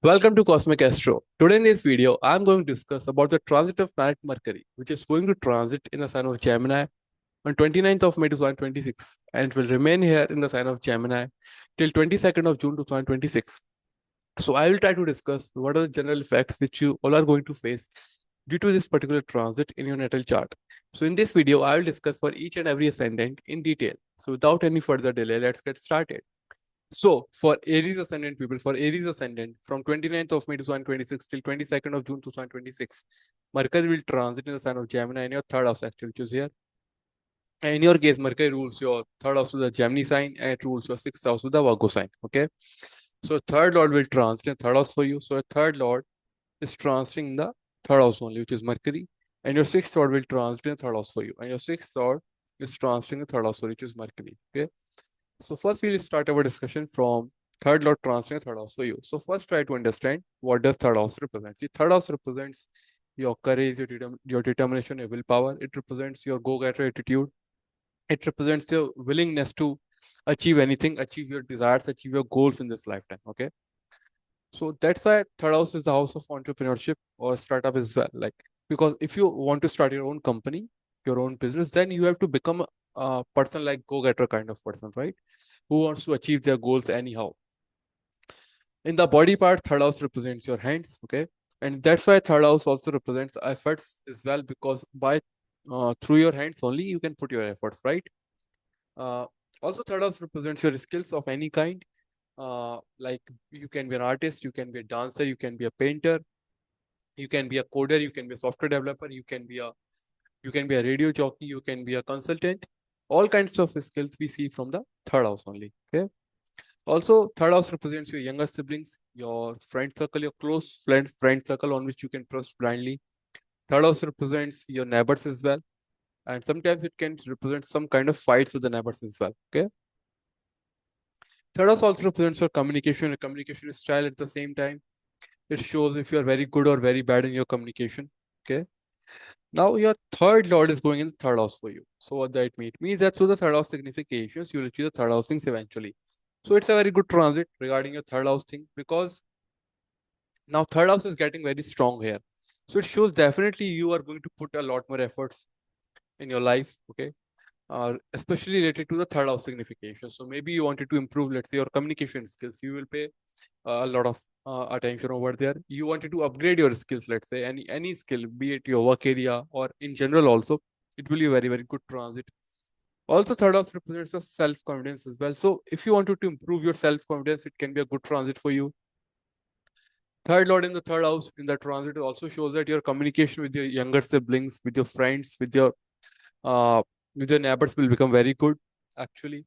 Welcome to Cosmic Astro. Today in this video, I'm going to discuss about the transit of planet Mercury, which is going to transit in the sign of Gemini on 29th of May 2026 and it will remain here in the sign of Gemini till 22nd of June 2026. So I will try to discuss what are the general effects which you all are going to face due to this particular transit in your natal chart. So in this video, I will discuss for each and every ascendant in detail. So without any further delay, let's get started. So for Aries ascendant people, for Aries ascendant from 29th of May 2026 till 22nd of June 2026, Mercury will transit in the sign of Gemini in your third house actually, which is here. And in your case, Mercury rules your third house to the Gemini sign and it rules your sixth house to the Virgo sign. Okay. So third lord will transit in third house for you. So a third lord is transiting in the third house only, which is Mercury. And your sixth lord will transit in the third house for you. And your sixth lord is transiting in the third house for you, which is Mercury. Okay. So first we'll start our discussion from third lord transiting third house for you. So first try to understand what does third house represent. See, third house represents your courage, your determination, your willpower. It represents your go-getter attitude. It represents your willingness to achieve anything, achieve your desires, achieve your goals in this lifetime. Okay. So that's why third house is the house of entrepreneurship or startup as well. Like, because if you want to start your own company, your own business, then you have to become a person like go-getter kind of person, right? Who wants to achieve their goals anyhow. In the body part, third house represents your hands, okay? And that's why third house also represents efforts as well, because by through your hands only you can put your efforts, right? Uh, Also, third house represents your skills of any kind. Like you can be an artist, you can be a dancer, you can be a painter, you can be a coder, you can be a software developer, you can be a radio jockey, you can be a consultant. All kinds of skills we see from the third house only. Okay. Also, third house represents your younger siblings, your friend circle, your close friend circle on which you can trust blindly. Third house represents your neighbors as well. And sometimes it can represent some kind of fights with the neighbors as well. Okay. Third house also represents your communication style at the same time. It shows if you are very good or very bad in your communication. Okay. Now your third lord is going in the third house for you. So what that means? It means that through the third house significations, you will achieve the third house things eventually. So it's a very good transit regarding your third house thing because now third house is getting very strong here. So it shows definitely you are going to put a lot more efforts in your life. Okay. Especially related to the third house signification. So maybe you wanted to improve, let's say, your communication skills. You will pay a lot of attention over there. You wanted to upgrade your skills, let's say, any skill, be it your work area or in general also. It will be a very, very good transit. Also, third house represents your self-confidence as well. So if you wanted to improve your self-confidence, it can be a good transit for you. Third lord in the third house in the transit also shows that your communication with your younger siblings, with your friends, uh, with your neighbors will become very good. Actually,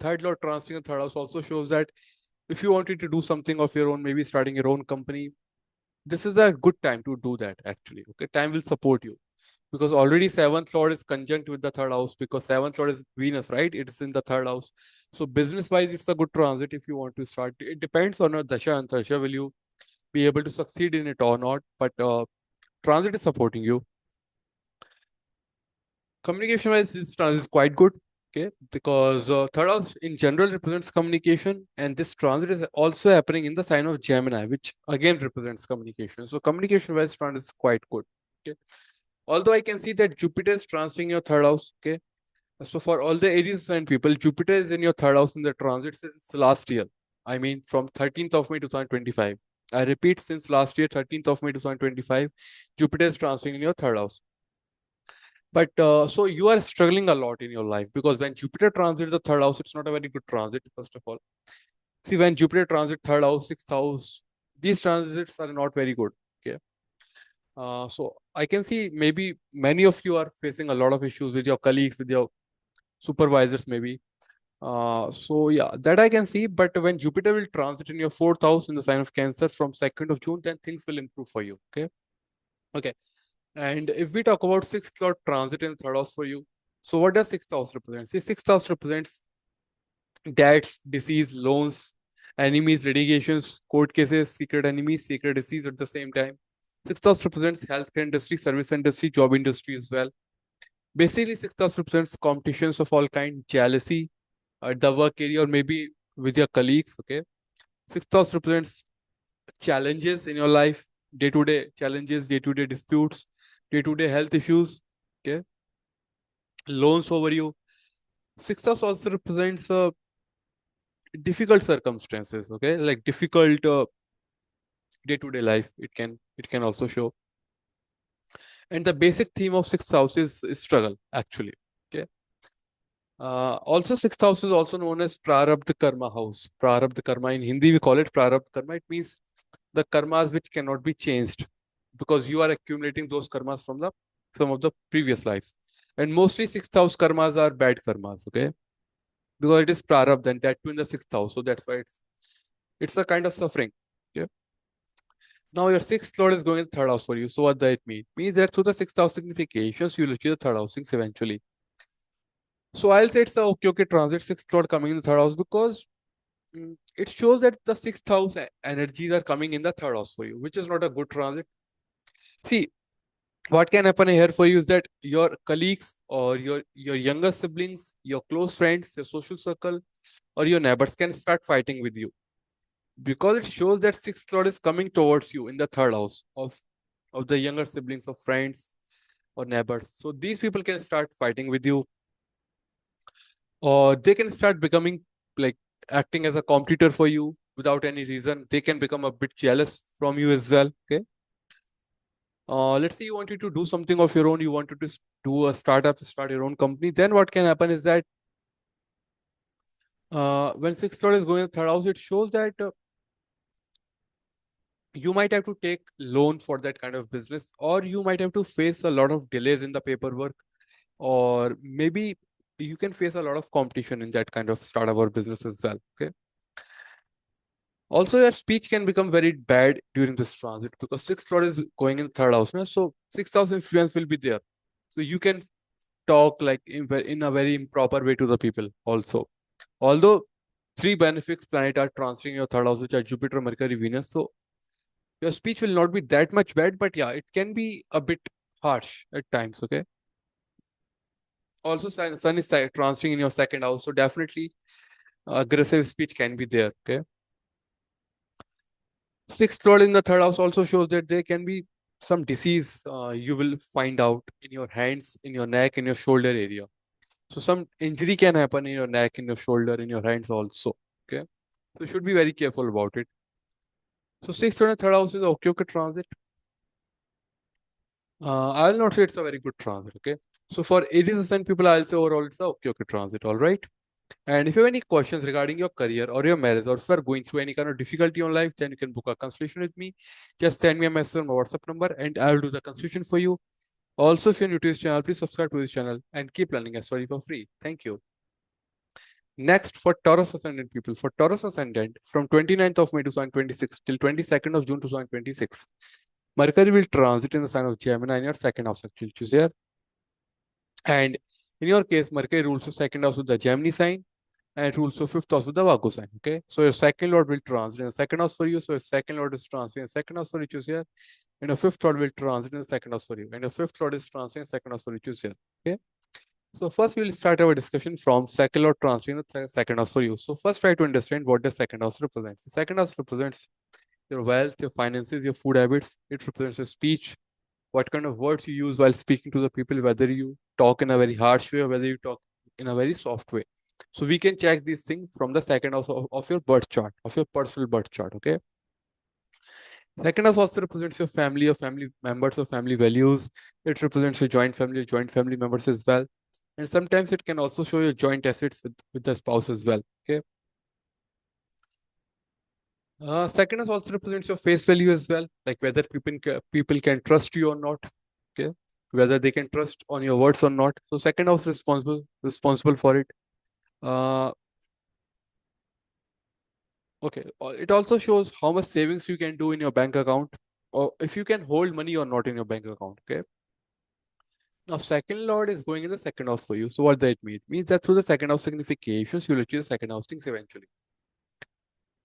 third lord transiting the third house also shows that if you wanted to do something of your own, maybe starting your own company, this is a good time to do that. Actually, okay, time will support you because already seventh lord is conjunct with the third house because seventh lord is Venus, right? It is in the third house. So business wise, it's a good transit if you want to start. It depends on your dasha and tasha. Will you be able to succeed in it or not? But transit is supporting you. Communication wise, this transit is quite good. Okay, because third house in general represents communication, and this transit is also happening in the sign of Gemini, which again represents communication. So communication wise, transit is quite good. Okay, although I can see that Jupiter is transiting your third house. Okay, so for all the Aries sign people, Jupiter is in your third house in the transit since last year. I mean, from 13th of May 2025. I repeat, since last year, 13th of May 2025, Jupiter is transiting in your third house. But so you are struggling a lot in your life because when Jupiter transits the third house, it's not a very good transit, first of all. See, when Jupiter transit third house, sixth house, these transits are not very good. Okay. So I can see maybe many of you are facing a lot of issues with your colleagues, with your supervisors, maybe. So yeah, that I can see. But when Jupiter will transit in your fourth house in the sign of Cancer from 2nd of June, then things will improve for you. Okay. Okay. And if we talk about sixth lord transit in third house for you, so what does sixth house represent? See, sixth house represents debts, disease, loans, enemies, litigations, court cases, secret enemies, secret disease at the same time. Sixth house represents healthcare industry, service industry, job industry as well. Basically, sixth house represents competitions of all kind, jealousy at the work area or maybe with your colleagues. Okay, sixth house represents challenges in your life, day-to-day challenges, day-to-day disputes, day-to-day health issues, okay, loans over you. Sixth house also represents difficult circumstances, okay, like difficult day-to-day life. It can also show. And the basic theme of sixth house is struggle, actually. Okay. Also, sixth house is also known as Prarabdha Karma house. Prarabdha Karma, in Hindi we call it Prarabdha Karma. It means the karmas which cannot be changed, because you are accumulating those karmas from the some of the previous lives. And mostly sixth house karmas are bad karmas, okay? Because it is Prarabdha, and that too in the sixth house. So that's why it's a kind of suffering. Okay. Now your sixth lord is going in the third house for you. So what does it mean? It means that through the sixth house significations, you will achieve the third housings eventually. So I'll say it's a okay transit, sixth lord coming in the third house, because it shows that the sixth house energies are coming in the third house for you, which is not a good transit. See, what can happen here for you is that your colleagues or your younger siblings, your close friends, your social circle, or your neighbors can start fighting with you, because it shows that sixth lord is coming towards you in the third house of the younger siblings, of friends or neighbors. So these people can start fighting with you, or they can start becoming like acting as a competitor for you without any reason. They can become a bit jealous from you as well. Okay. Let's say you wanted to do something of your own, you wanted to do a startup, start your own company. Then what can happen is that when sixth lord is going in third house, it shows that you might have to take loan for that kind of business, or you might have to face a lot of delays in the paperwork, or maybe you can face a lot of competition in that kind of startup or business as well. Okay. Also, your speech can become very bad during this transit, because sixth lord is going in third house. So sixth house influence will be there. So you can talk like in a very improper way to the people also. Although three benefics planet are transferring your third house, which are Jupiter, Mercury, Venus. So your speech will not be that much bad, but yeah, it can be a bit harsh at times. Okay. Also, sun is transferring in your second house, so definitely aggressive speech can be there. Okay. Sixth lord in the third house also shows that there can be some disease you will find out in your hands, in your neck, in your shoulder area. So some injury can happen in your neck, in your shoulder, in your hands also. Okay. So you should be very careful about it. So sixth and third house is okay transit. I will not say it's a very good transit. Okay. So for Aries ascendant people, I'll say overall it's a okay transit. All right. And if you have any questions regarding your career or your marriage, or if you are going through any kind of difficulty in life, then you can book a consultation with me. Just send me a message on my WhatsApp number and I will do the consultation for you. Also, if you're new to this channel, please subscribe to this channel and keep learning astrology for free. Thank you. Next, for Taurus Ascendant people. For Taurus Ascendant, from 29th of May 2026 till 22nd of June 2026, Mercury will transit in the sign of Gemini in your second house, actually, choose here. And in your case, Mercury rules the second house with the Gemini sign, and it rules the fifth house with the Virgo sign. Okay, so your second lord will transit in the second house for you. So your second lord is transiting in the second house for you, choose here. And your fifth lord will transit in the second house for you. And your fifth lord is transiting in the second house for you, choose here. Okay. So first we'll start our discussion from second lord transiting in the second house for you. So first try to understand what the second house represents. The second house represents your wealth, your finances, your food habits. It represents your speech, what kind of words you use while speaking to the people, whether you talk in a very harsh way or whether you talk in a very soft way. So we can check these things from the second house of your birth chart, of your personal birth chart. Okay. Second house also represents your family members, your family values. It represents your joint family members as well. And sometimes it can also show your joint assets with the spouse as well. Okay. Second house also represents your face value as well, like whether people can trust you or not. Okay, whether they can trust on your words or not. So second house responsible for it. Uh, okay. It also shows how much savings you can do in your bank account, or if you can hold money or not in your bank account. Okay. Now second lord is going in the second house for you. So what that mean? It means that through the second house significations, you'll achieve the second house things eventually.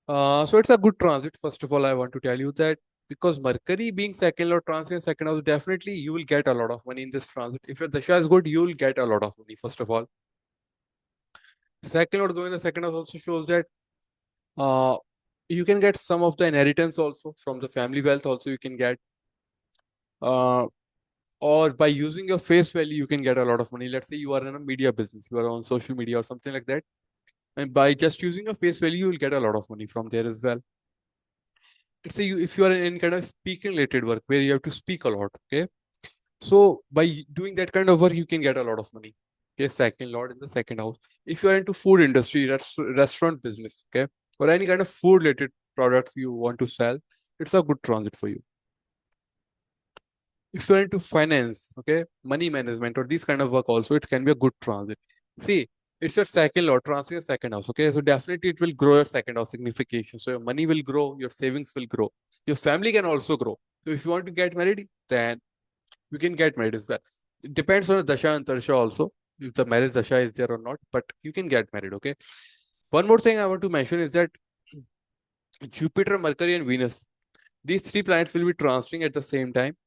So it's a good transit. First of all, I want to tell you that because Mercury being second lord transit in second house, definitely you will get a lot of money in this transit. If your dasha is good, you will get a lot of money. First of all, second lord going in the second house also shows that uh, You can get some of the inheritance also from the family wealth also you can get. Or by using your face value, you can get a lot of money. Let's say you are in a media business, you are on social media or something like that. And by just using your face value, you will get a lot of money from there as well. Let's say if you are in kind of speaking related work where you have to speak a lot, okay? So by doing that kind of work, you can get a lot of money. Okay, second lord in the second house. If you are into food industry, restaurant business, okay, or any kind of food related products you want to sell, it's a good transit for you. If you're into finance, okay, money management or this kind of work also, it can be a good transit. See, it's your second lord transit your second house, okay? So definitely it will grow your second house signification. So your money will grow, your savings will grow, your family can also grow. So if you want to get married, then you can get married as well. It depends on the dasha and tarsha also, if the marriage dasha is there or not, but you can get married, okay? One more thing I want to mention is that Jupiter, Mercury, and Venus, these three planets will be transiting at the same time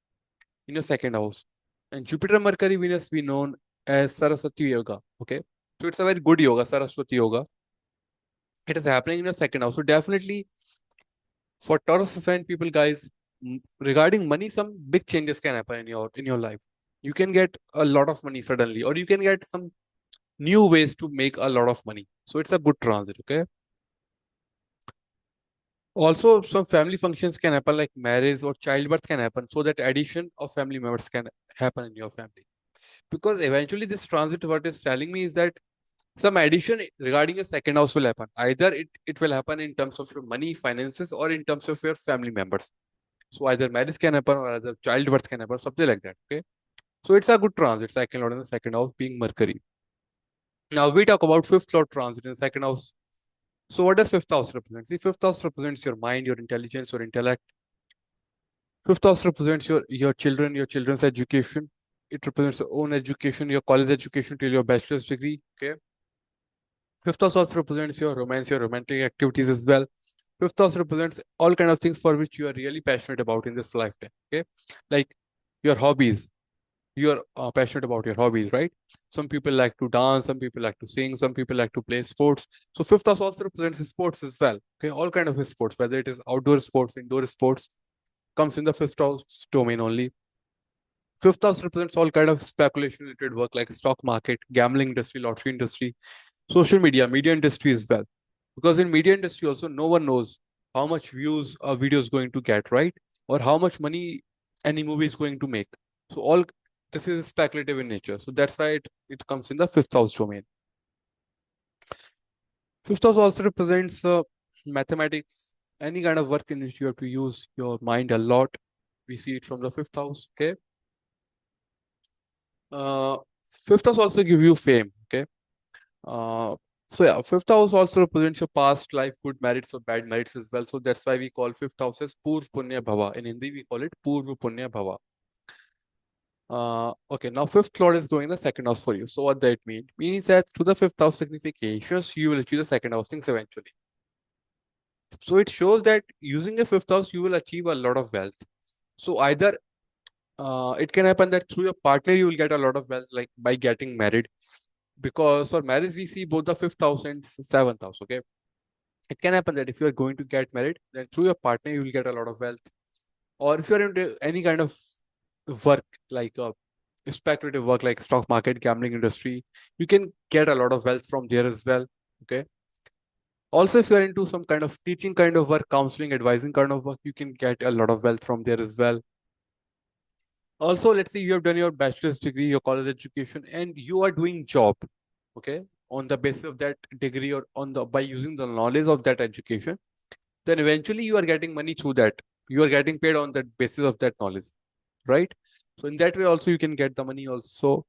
in your second house. And Jupiter, Mercury, Venus be known as Saraswati Yoga. Okay. So it's a very good yoga, Saraswati Yoga. It is happening in your second house. So definitely for Taurus ascendant people, guys, regarding money, some big changes can happen in your life. You can get a lot of money suddenly, or you can get some new ways to make a lot of money. So it's a good transit. Okay. Also, some family functions can happen, like marriage or childbirth can happen, so that addition of family members can happen in your family. Because eventually this transit, what is telling me is that some addition regarding your second house will happen. Either it will happen in terms of your money, finances, or in terms of your family members. So either marriage can happen or either childbirth can happen, something like that. Okay. So it's a good transit, second lord in the second house being Mercury. Now we talk about fifth lord transit in the second house. So what does fifth house represent? See, fifth house represents your mind, your intelligence, your intellect. Fifth house represents your children, your children's education. It represents your own education, your college education till your bachelor's degree. Okay. Fifth house also represents your romance, your romantic activities as well. Fifth house represents all kind of things for which you are really passionate about in this lifetime. Okay, like your hobbies. You are passionate about your hobbies, right? Some people like to dance, some people like to sing, some people like to play sports. So fifth house also represents sports as well. Okay, all kind of sports, whether it is outdoor sports, indoor sports, comes in the fifth house domain only. Fifth house represents all kind of speculation related work like stock market, gambling industry, lottery industry, social media, media industry as well. Because in media industry also, no one knows how much views a video is going to get, right? Or how much money any movie is going to make. So all this is speculative in nature. So that's why it comes in the fifth house domain. Fifth house also represents mathematics, any kind of work in which you have to use your mind a lot. We see it from the fifth house. Okay. Uh, Fifth house also give you fame. Okay. Uh, so yeah, fifth house also represents your past life, good merits or bad merits as well. So that's why we call fifth house as Purv Punya Bhava. In Hindi, we call it Purv Punya Bhava. Okay, now fifth lord is going in the second house for you. So what that means? Means that through the fifth house significations, you will achieve the second house things eventually. So it shows that using the fifth house, you will achieve a lot of wealth. So either it can happen that through your partner, you will get a lot of wealth, like by getting married. Because for marriage, we see both the fifth house and seventh house. Okay, it can happen that if you are going to get married, then through your partner you will get a lot of wealth. Or if you are into any kind of work like speculative work like stock market, gambling industry, you can get a lot of wealth from there as well. Okay. Also, if you are into some kind of teaching kind of work, counseling, advising kind of work, you can get a lot of wealth from there as well. Also, let's say you have done your bachelor's degree, your college education, and you are doing job. Okay. On the basis of that degree or on the by using the knowledge of that education, then eventually you are getting money through that. You are getting paid on that basis of that knowledge, right? So in that way also you can get the money also.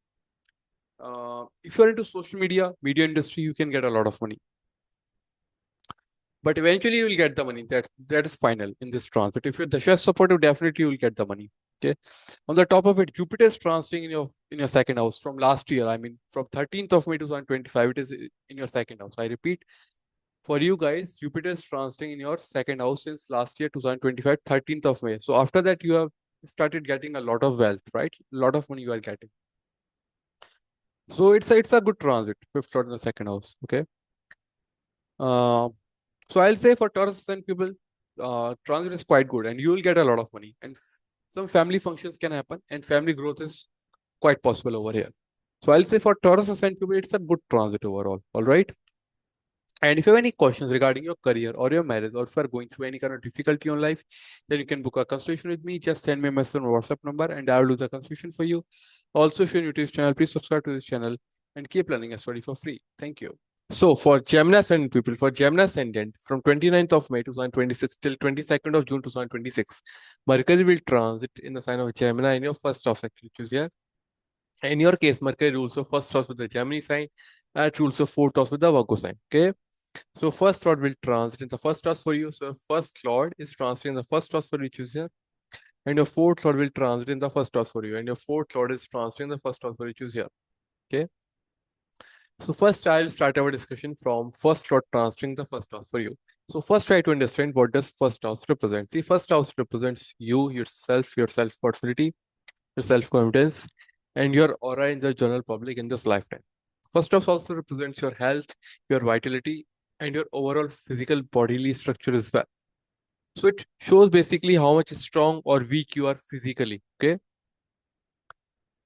If you're into social media, media industry, you can get a lot of money. But eventually you will get the money. That is final in this transit. If your dasha is supportive, definitely you will get the money. Okay. On the top of it, Jupiter is transiting in your second house from last year. I mean, from 13th of May 2025, it is in your second house. I repeat, for you guys, Jupiter is transiting in your second house since last year, 2025, 13th of May. So after that, you have started getting a lot of wealth, right? A lot of money you are getting. So it's a good transit, fifth lord in the second house. Okay. Uh, So I'll say for Taurus ascendant people, transit is quite good and you will get a lot of money and some family functions can happen and family growth is quite possible over here. So I'll say for Taurus ascendant people, it's a good transit overall. All right. And if you have any questions regarding your career or your marriage, or if you are going through any kind of difficulty in life, then you can book a consultation with me. Just send me a message on WhatsApp number and I will do the consultation for you. Also, if you're new to this channel, please subscribe to this channel and keep learning and study for free. Thank you. So for Gemini ascendant people, for Gemini ascendant from 29th of May 2026 till 22nd of June 2026, Mercury will transit in the sign of Gemini in your first house actually, which is here. In your case, Mercury rules of first house with the Gemini sign, and rules of fourth house with the Virgo sign. Okay. So first lord will transit in the first house for you. So first lord is transiting in the first house for you, which is here. And your fourth lord will transit in the first house for you. And your fourth lord is transiting in the first house for you, which is here. Okay. So first I'll start our discussion from first lord transiting the first house for you. So first try to understand what does first house represent. See, first house represents you, yourself, your self-personality, your self-confidence, and your aura in the general public in this lifetime. First house also represents your health, your vitality, and your overall physical bodily structure as well. So it shows basically how much strong or weak you are physically, okay?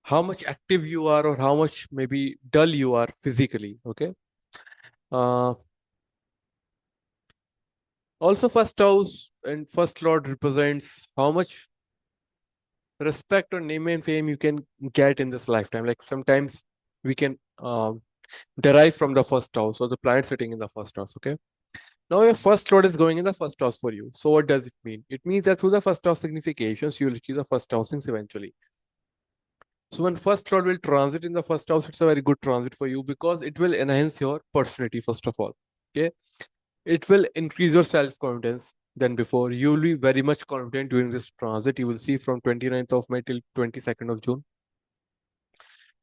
How much active you are or how much maybe dull you are physically, okay? Uh, Also, first house and first lord represents how much respect or name and fame you can get in this lifetime. Like sometimes we can derive from the first house or the planet sitting in the first house, okay? Now your first lord is going in the first house for you. So what does it mean? It means that through the first house significations, you will achieve the first housings eventually. So when first lord will transit in the first house, it's a very good transit for you because it will enhance your personality, first of all. Okay. It will increase your self-confidence than before. You will be very much confident during this transit. You will see from 29th of May till 22nd of June.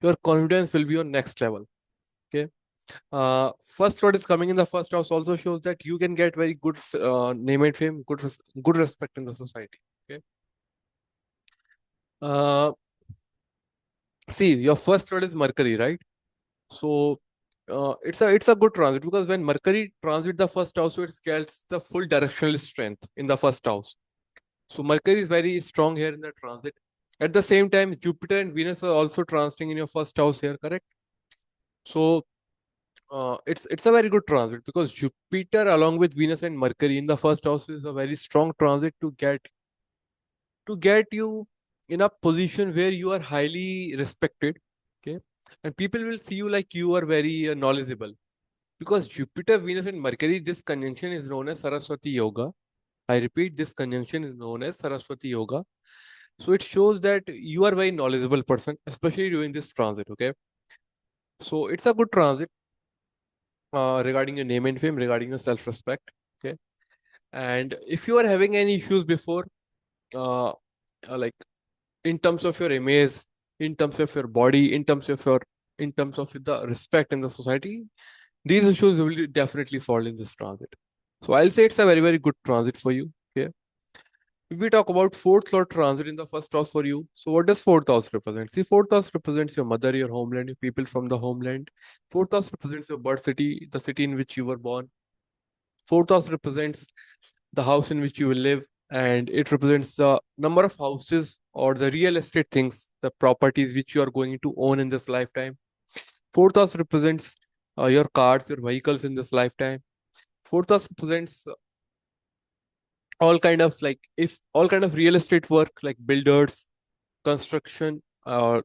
Your confidence will be on next level. Okay. First lord is coming in the first house also shows that you can get very good name and fame, good respect in the society. Okay. Uh, See, your first lord is Mercury, right? So it's a good transit because when Mercury transit the first house, so it gets the full directional strength in the first house. So Mercury is very strong here in the transit. At the same time, Jupiter and Venus are also transiting in your first house here, correct? So it's a very good transit because Jupiter along with Venus and Mercury in the first house is a very strong transit to get you in a position where you are highly respected, okay, and people will see you like you are very knowledgeable because Jupiter, Venus, and Mercury. This conjunction is known as Saraswati Yoga. I repeat, this conjunction is known as Saraswati Yoga. So it shows that you are a very knowledgeable person, especially during this transit. Okay, so it's a good transit regarding your name and fame, regarding your self-respect. Okay, and if you are having any issues before, uh, like in terms of your image, in terms of your body, in terms of the respect in the society, these issues will be definitely solved in this transit. So I'll say it's a very, very good transit for you. Okay. If we talk about fourth lord transit in the first house for you, so what does fourth house represent? See, fourth house represents your mother, your homeland, your people from the homeland. Fourth house represents your birth city, the city in which you were born. Fourth house represents the house in which you will live, and it represents the number of houses or the real estate things, the properties which you are going to own in this lifetime. Fourth house represents your cars, your vehicles in this lifetime. Fourth house represents all kind of like if all kind of real estate work like builders, construction, or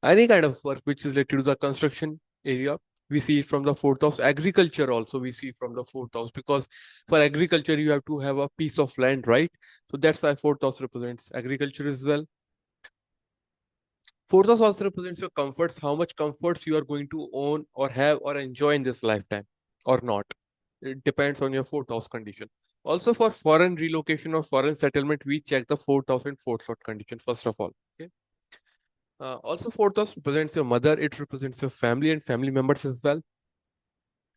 any kind of work which is related to the construction area. We see it from the fourth house. Agriculture also we see from the fourth house because for agriculture you have to have a piece of land, right? So that's why fourth house represents agriculture as well. Fourth house also represents your comforts, how much comforts you are going to own or have or enjoy in this lifetime or not. It depends on your fourth house condition. Also, for foreign relocation or foreign settlement, we check the fourth house and fourth lord condition first of all. Okay. Also, fourth house represents your mother. It represents your family and family members as well.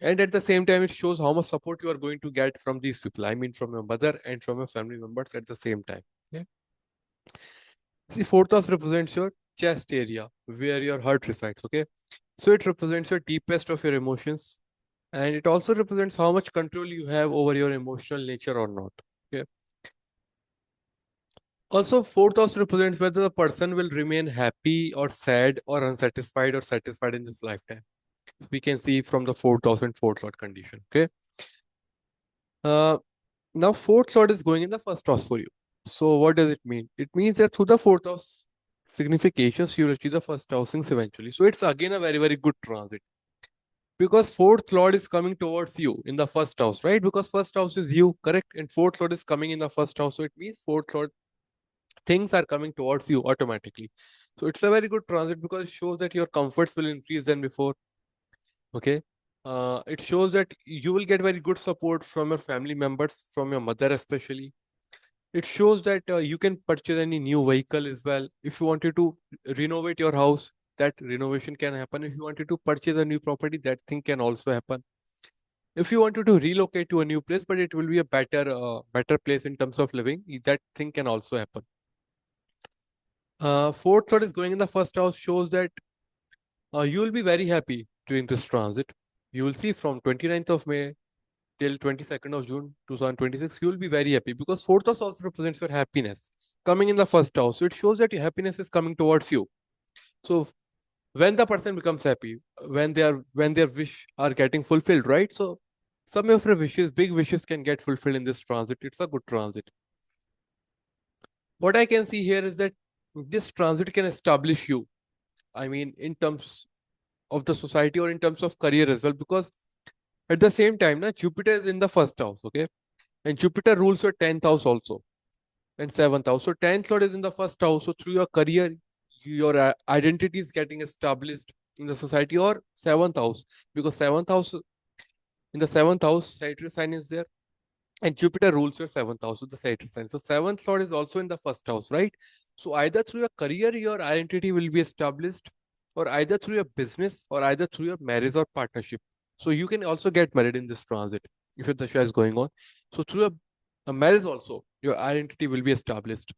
And at the same time, it shows how much support you are going to get from these people. I mean, from your mother and from your family members at the same time. Okay. See, fourth house represents your chest area where your heart resides. Okay. So it represents your deepest of your emotions. And it also represents how much control you have over your emotional nature or not. Okay. Also, fourth house represents whether the person will remain happy or sad or unsatisfied or satisfied in this lifetime. We can see from the fourth house and fourth lord condition. Okay. Uh, Now fourth lord is going in the first house for you. So what does it mean? It means that through the fourth house significations, you will achieve the first housings eventually. So it's again a very, very good transit. Because fourth lord is coming towards you in the first house, right? Because first house is you, correct? And fourth lord is coming in the first house. So it means fourth lord things are coming towards you automatically. So it's a very good transit because it shows that your comforts will increase than before. Okay. It shows that you will get very good support from your family members, from your mother especially. It shows that you can purchase any new vehicle as well. If you wanted to renovate your house, that renovation can happen. If you wanted to purchase a new property, that thing can also happen. If you wanted to relocate to a new place, but it will be a better place in terms of living, that thing can also happen. Fourth thought is going in the first house shows that you will be very happy during this transit. You will see from 29th of May till 22nd of June 2026, you will be very happy because fourth house also represents your happiness coming in the first house. So it shows that your happiness is coming towards you. So when the person becomes happy, when their wish are getting fulfilled, right? So some of your wishes, big wishes can get fulfilled in this transit. It's a good transit. What I can see here is that this transit can establish you. I mean, in terms of the society or in terms of career as well, because at the same time, na, Jupiter is in the first house, okay? And Jupiter rules your 10th house also and 7th house. So 10th lord is in the first house. So through your career, your identity is getting established in the society or 7th house because 7th house, in the 7th house, Sagittarius sign is there and Jupiter rules your 7th house with the Sagittarius sign. So 7th lord is also in the first house, right? So either through your career, your identity will be established or either through your business or either through your marriage or partnership. So you can also get married in this transit if your dasha is going on. So through a marriage also, your identity will be established.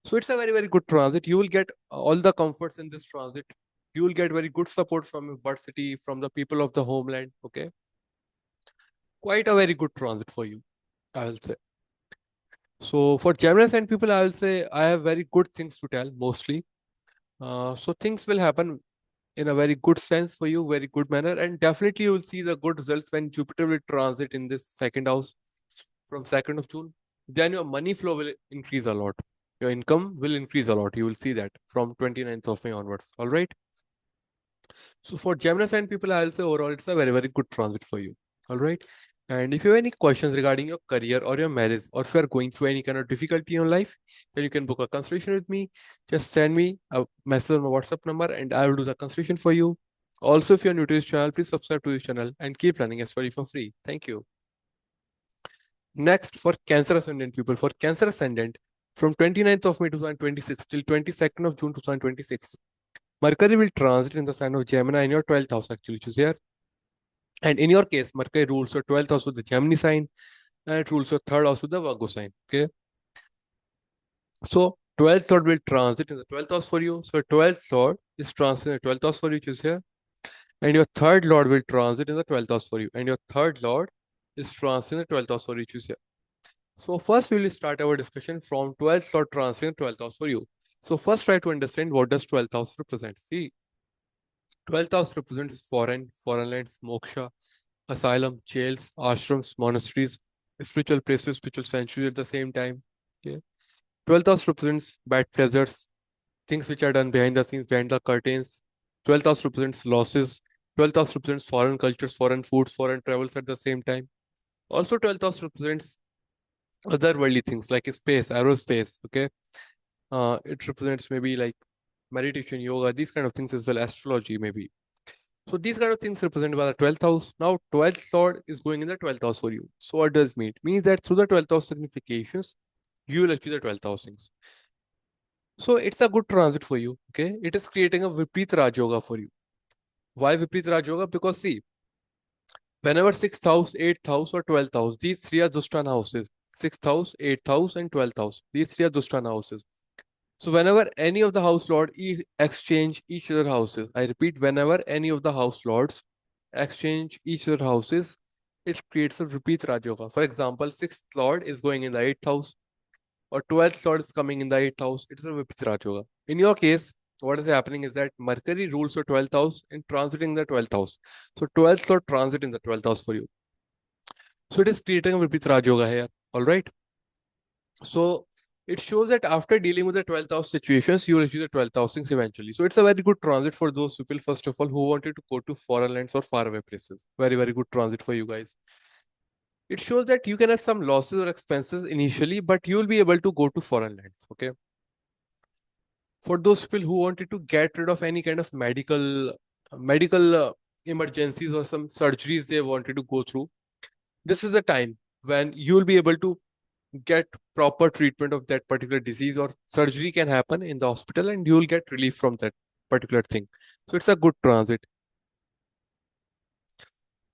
So it's a very, very good transit. You will get all the comforts in this transit. You will get very good support from your birth city, from the people of the homeland. Okay. Quite a very good transit for you, I will say. So for Gemini sign people, I will say I have very good things to tell mostly. So things will happen in a very good sense for you, very good manner, and definitely you will see the good results when Jupiter will transit in this second house from 2nd of June. Then your money flow will increase a lot. Your income will increase a lot. You will see that from 29th of May onwards. All right. So for Gemini sign people, I'll say overall it's a very, very good transit for you. All right. And if you have any questions regarding your career or your marriage, or if you are going through any kind of difficulty in your life, then you can book a consultation with me. Just send me a message on my WhatsApp number and I will do the consultation for you. Also, if you're new to this channel, please subscribe to this channel and keep learning astrology for free. Thank you. Next, for Cancer Ascendant people, for Cancer Ascendant, from 29th of May 2026 till 22nd of June 2026, Mercury will transit in the sign of Gemini in your 12th house, actually, which is here. And in your case, Mercury rules your 12th house with the Gemini sign and it rules your third house with the Virgo sign. Okay. So 12th lord will transit in the 12th house for you. So 12th lord is transit in the 12th house for you, which is here. And your third lord will transit in the 12th house for you. And your third lord is transit in the 12th house for you, which is here. So first we will start our discussion from 12th lord transit in 12th house for you. So first try to understand what does 12th house represent. See, 12th house represents foreign lands, moksha, asylum, jails, ashrams, monasteries, spiritual places, spiritual sanctuary at the same time. Okay. 12th house represents bad pleasures, things which are done behind the scenes, behind the curtains. 12th house represents losses. 12th house represents foreign cultures, foreign foods, foreign travels at the same time. Also, 12th house represents otherworldly things like space, aerospace. Okay. It represents maybe like meditation, yoga, these kind of things as well, astrology maybe. So these kind of things represented by the 12th house. Now 12th lord is going in the 12th house for you. So what does it mean? It means that through the 12th house significations, you will achieve the 12th house things. So it's a good transit for you. Okay. It is creating a Vipreet Raj Yoga for you. Why Vipreet Raj Yoga? Because see, whenever 6th house, 8th house, or 12th house, these three are Dushtana houses. 6th house, 8th house, and 12th house. These three are Dushtana houses. So whenever any of the house lord exchange each other houses, I repeat, whenever any of the house lords exchange each other houses, it creates a repeat Raj Yoga. For example, sixth lord is going in the eighth house, or 12th lord is coming in the eighth house. It is a repeat Raj Yoga. In your case, what is happening is that Mercury rules your 12th house and transiting the 12th house. So 12th lord transit in the 12th house for you. So it is creating a repeat Raj Yoga here. All right. So it shows that after dealing with the 12th house situations, you will achieve the 12th house things eventually. So it's a very good transit for those people, first of all, who wanted to go to foreign lands or faraway places. Very, very good transit for you guys. It shows that you can have some losses or expenses initially, but you will be able to go to foreign lands. Okay. For those people who wanted to get rid of any kind of medical emergencies or some surgeries they wanted to go through, this is a time when you will be able to get proper treatment of that particular disease, or surgery can happen in the hospital and you will get relief from that particular thing. So it's a good transit.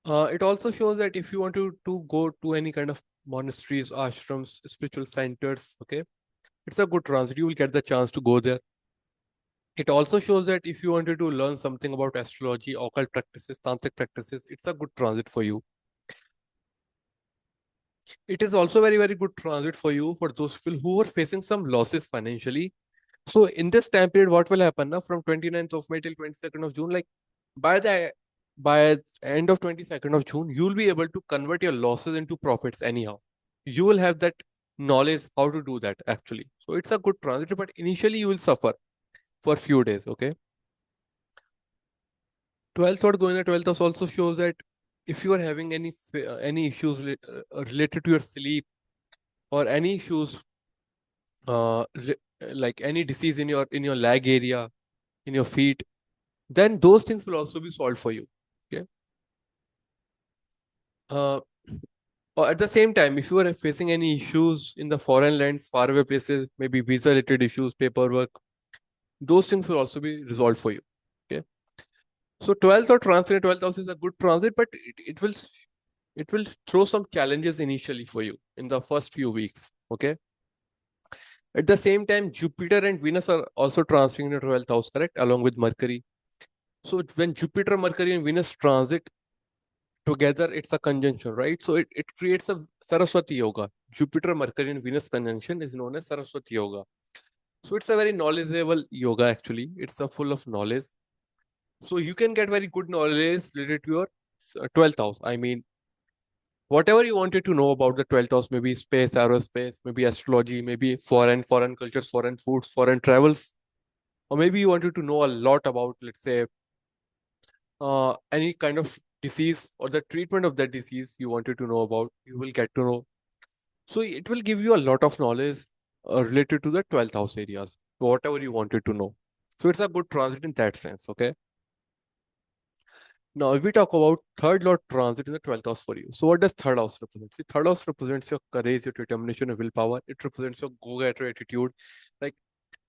It also shows that if you want to go to any kind of monasteries, ashrams, spiritual centers, okay, it's a good transit. You will get the chance to go there. It also shows that if you wanted to learn something about astrology, occult practices, tantric practices, it's a good transit for you. It is also very, very good transit for you for those people who are facing some losses financially. So in this time period, what will happen now from 29th of May till 22nd of June, like by the by end of 22nd of June, you will be able to convert your losses into profits anyhow. You will have that knowledge how to do that actually. So it's a good transit, but initially you will suffer for few days. Okay. 12th lord going the 12th house also shows that if you are having any issues related to your sleep, or any issues like any disease in your leg area, in your feet, then those things will also be solved for you. Okay. uh, or at the same time, if you are facing any issues in the foreign lands, faraway places, maybe visa related issues, paperwork, those things will also be resolved for you. Okay. So 12th or transit 12th house is a good transit, but it will throw some challenges initially for you in the first few weeks. Okay. At the same time, Jupiter and Venus are also transiting in the 12th house, correct, along with Mercury. So when Jupiter, Mercury, and Venus transit together, it's a conjunction, right? So it creates a Saraswati yoga. Jupiter, Mercury, and Venus conjunction is known as Saraswati yoga. So it's a very knowledgeable yoga actually. It's a full of knowledge. So you can get very good knowledge related to your 12th house. I mean, whatever you wanted to know about the 12th house, maybe space, aerospace, maybe astrology, maybe foreign cultures, foreign foods, foreign travels, or maybe you wanted to know a lot about, let's say, any kind of disease or the treatment of that disease you wanted to know about, you will get to know. So it will give you a lot of knowledge related to the 12th house areas, whatever you wanted to know. So it's a good transit in that sense. Okay. Now, if we talk about third lord transit in the 12th house for you. So what does third house represent? See, third house represents your courage, your determination, your willpower. It represents your go-getter attitude, like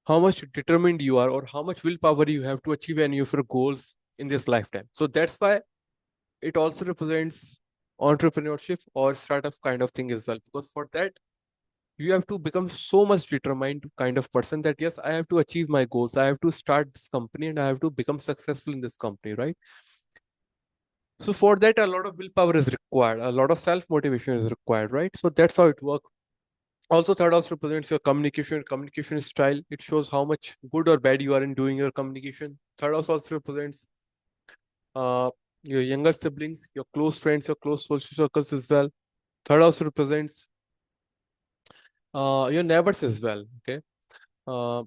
how much determined you are or how much willpower you have to achieve any of your goals in this lifetime. So that's why it also represents entrepreneurship or startup kind of thing as well, because for that you have to become so much determined kind of person that yes, I have to achieve my goals, I have to start this company and I have to become successful in this company, right? So for that a lot of willpower is required, a lot of self motivation is required, right? So that's how it works. Also, third house represents your communication style. It shows how much good or bad you are in doing your communication. Third house also represents uh, your younger siblings, your close friends, your close social circles as well. Third house represents your neighbors as well. Okay. Uh,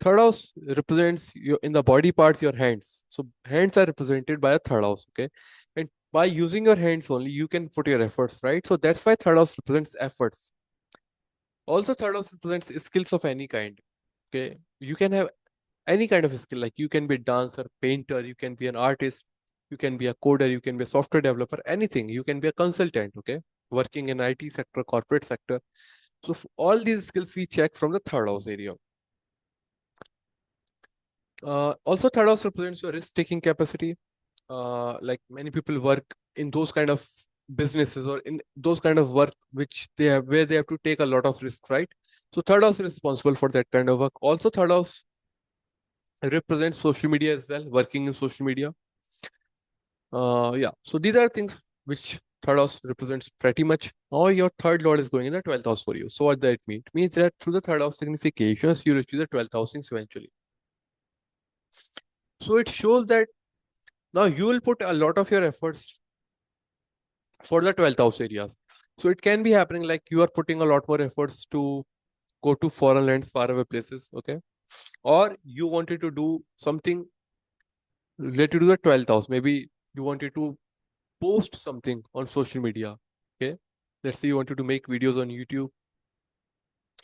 third house represents your in the body parts, your hands. So hands are represented by a third house. Okay. And by using your hands only, you can put your efforts, right? So that's why third house represents efforts. Also, third house represents skills of any kind. Okay. You can have any kind of skill, like you can be a dancer, painter, you can be an artist, you can be a coder, you can be a software developer, anything. You can be a consultant, okay, working in IT sector, corporate sector. So all these skills we check from the third house area. Also, third house represents your risk taking capacity. Like many people work in those kind of businesses or in those kind of work which they have where they have to take a lot of risk, right? So third house is responsible for that kind of work. Also, third house represents social media as well, working in social media. Yeah. So these are things which third house represents pretty much. Now your third lord is going in the 12th house for you. So what does it mean? It means that through the third house significations, you receive the 12th house things eventually. So it shows that now you will put a lot of your efforts for the 12th house areas. So it can be happening like you are putting a lot more efforts to go to foreign lands, faraway places, okay? Or you wanted to do something related to the 12th house. Maybe you wanted to post something on social media, okay? Let's say you wanted to make videos on YouTube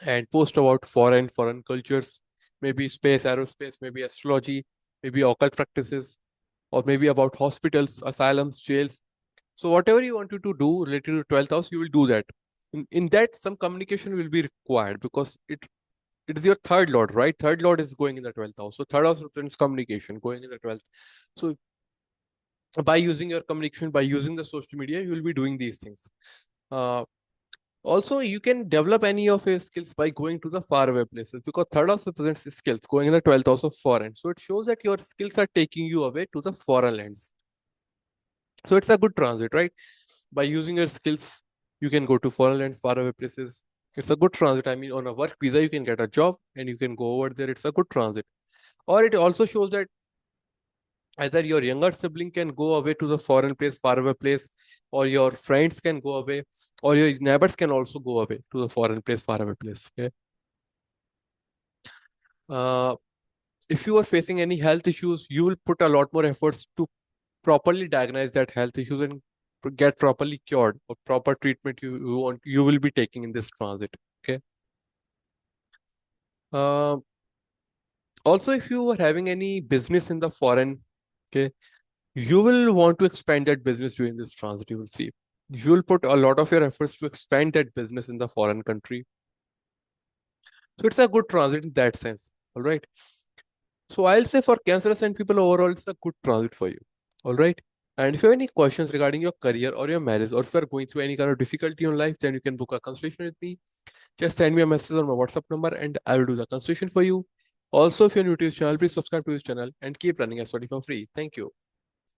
and post about foreign cultures, maybe space, aerospace, maybe astrology, maybe occult practices, or maybe about hospitals, asylums, jails. So whatever you wanted to do related to 12th house, you will do that. In that, some communication will be required because it is your third lord, right? Third lord is going in the 12th house. So third house represents communication going in the 12th. So by using your communication, by using the social media, you will be doing these things. Also, you can develop any of your skills by going to the faraway places because third house represents skills going in the 12th house of foreign. So it shows that your skills are taking you away to the foreign lands. So it's a good transit, right? By using your skills, you can go to foreign lands, faraway places. It's a good transit. I mean, on a work visa, you can get a job and you can go over there. It's a good transit. Or it also shows that either your younger sibling can go away to the foreign place, faraway place, or your friends can go away, or your neighbors can also go away to the foreign place, faraway place. Okay. Uh, if you are facing any health issues, you will put a lot more efforts to properly diagnose that health issues and get properly cured or proper treatment you will be taking in this transit. Okay. Uh, Also, if you are having any business in the foreign, okay, you will want to expand that business during this transit. You will see. You will put a lot of your efforts to expand that business in the foreign country. So it's a good transit in that sense. All right. So I'll say for Cancer ascendant people overall, it's a good transit for you. All right. And if you have any questions regarding your career or your marriage, or if you are going through any kind of difficulty in life, then you can book a consultation with me. Just send me a message on my WhatsApp number and I will do the consultation for you. Also, if you're new to this channel, please subscribe to this channel and keep running a study for free. Thank you.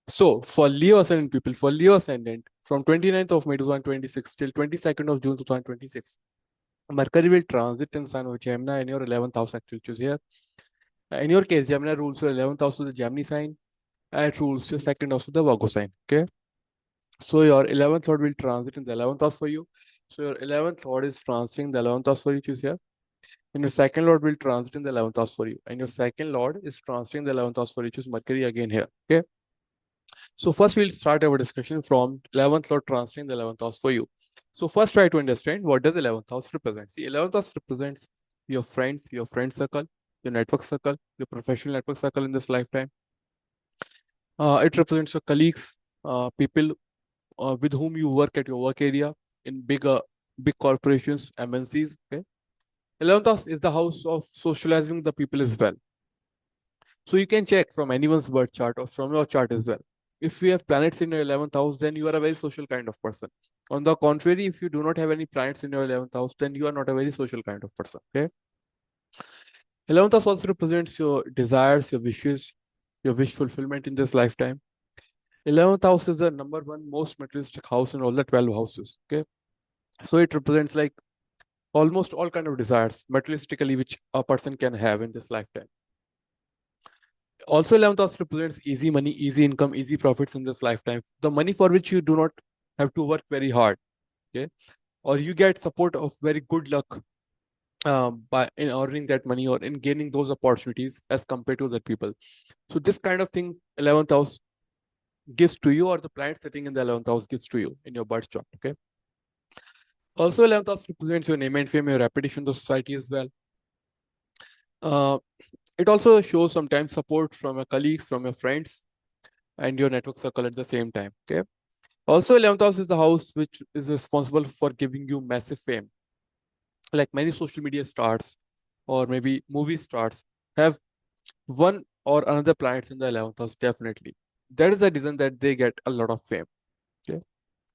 So, for Leo Ascendant people, for Leo Ascendant, from 29th of May 2026 till 22nd of June 2026, Mercury will transit in sign of Gemini in your 11th house, actually, which is here. In your case, Gemini rules your 11th house of the Gemini sign and it rules your second house of the Virgo sign. Okay. So, your 11th lord will transit in the 11th house for you. So, your 11th lord is transiting the 11th house for you, which is here. And your second lord will transit in the 11th house for you. And your second lord is transiting the 11th house for you, which is Mercury again here. Okay. So first we'll start our discussion from 11th lord transiting the 11th house for you. So first try to understand what does 11th house represent. See, 11th house represents your friends, your friend circle, your network circle, your professional network circle in this lifetime. It represents your colleagues, people with whom you work at your work area in big corporations, MNCs. Okay. 11th house is the house of socializing the people as well. So you can check from anyone's birth chart or from your chart as well. If you have planets in your 11th house, then you are a very social kind of person. On the contrary, if you do not have any planets in your 11th house, then you are not a very social kind of person. Okay. 11th house also represents your desires, your wishes, your wish fulfillment in this lifetime. 11th house is the number one most materialistic house in all the 12 houses. Okay. So it represents like almost all kind of desires materialistically which a person can have in this lifetime. Also, 11th house represents easy money, easy income, easy profits in this lifetime. The money for which you do not have to work very hard, okay? Or you get support of very good luck by in earning that money or in gaining those opportunities as compared to other people. So this kind of thing, 11th house gives to you, or the planet sitting in the 11th house gives to you in your birth chart, okay? Also, 11th house represents your name and fame, your reputation in the society as well. Uh, it also shows sometimes support from your colleagues, from your friends, and your network circle at the same time. Okay. Also, 11th house is the house which is responsible for giving you massive fame. Like many social media stars or maybe movie stars have one or another planets in the 11th house, definitely. That is the reason that they get a lot of fame. Okay.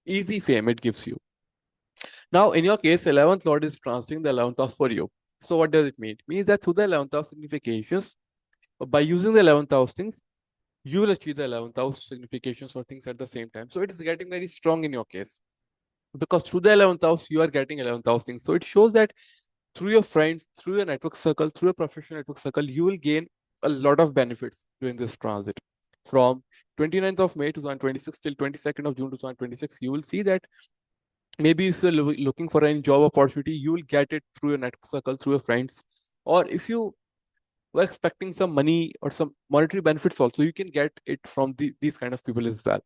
Easy fame it gives you. Now, in your case, 11th lord is transiting the 11th house for you. So, what does it mean? It means that through the 11th house significations, by using the 11th house things, you will achieve the 11th house significations or things at the same time. So it is getting very strong in your case, because through the 11th house, you are getting 11th house things. So it shows that through your friends, through your network circle, through your professional network circle, you will gain a lot of benefits during this transit. From 29th of May 2026 till 22nd of June 2026, you will see that maybe if you're looking for any job opportunity, you will get it through your network circle, through your friends. Or if you were expecting some money or some monetary benefits also, you can get it from these kind of people as well.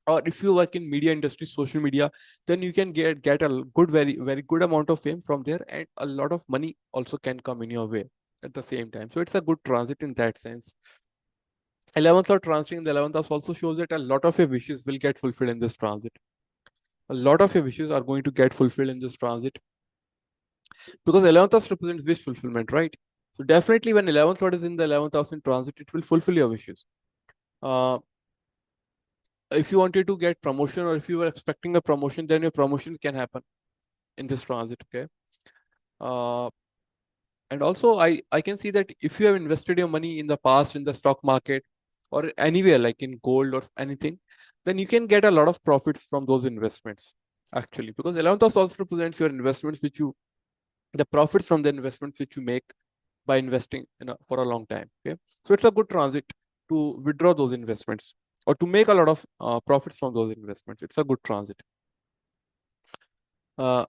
Or if you work in media industry, social media, then you can get a good, very good amount of fame from there, and a lot of money also can come in your way at the same time. So it's a good transit in that sense. 11th or transiting in the 11th house also shows that a lot of your wishes will get fulfilled in this transit. A lot of your wishes are going to get fulfilled in this transit, because 11th house represents wish fulfillment, right? So definitely when 11th lord is in the 11th house in transit, it will fulfill your wishes. uh, if you wanted to get promotion, or if you were expecting a promotion, then your promotion can happen in this transit, okay? uh, and also I can see that if you have invested your money in the past in the stock market or anywhere like in gold or anything, then you can get a lot of profits from those investments, actually, because 11th house also represents your investments, which you the profits from the investments which you make by investing for a long time, okay? So it's a good transit to withdraw those investments or to make a lot of profits from those investments. It's a good transit. uh,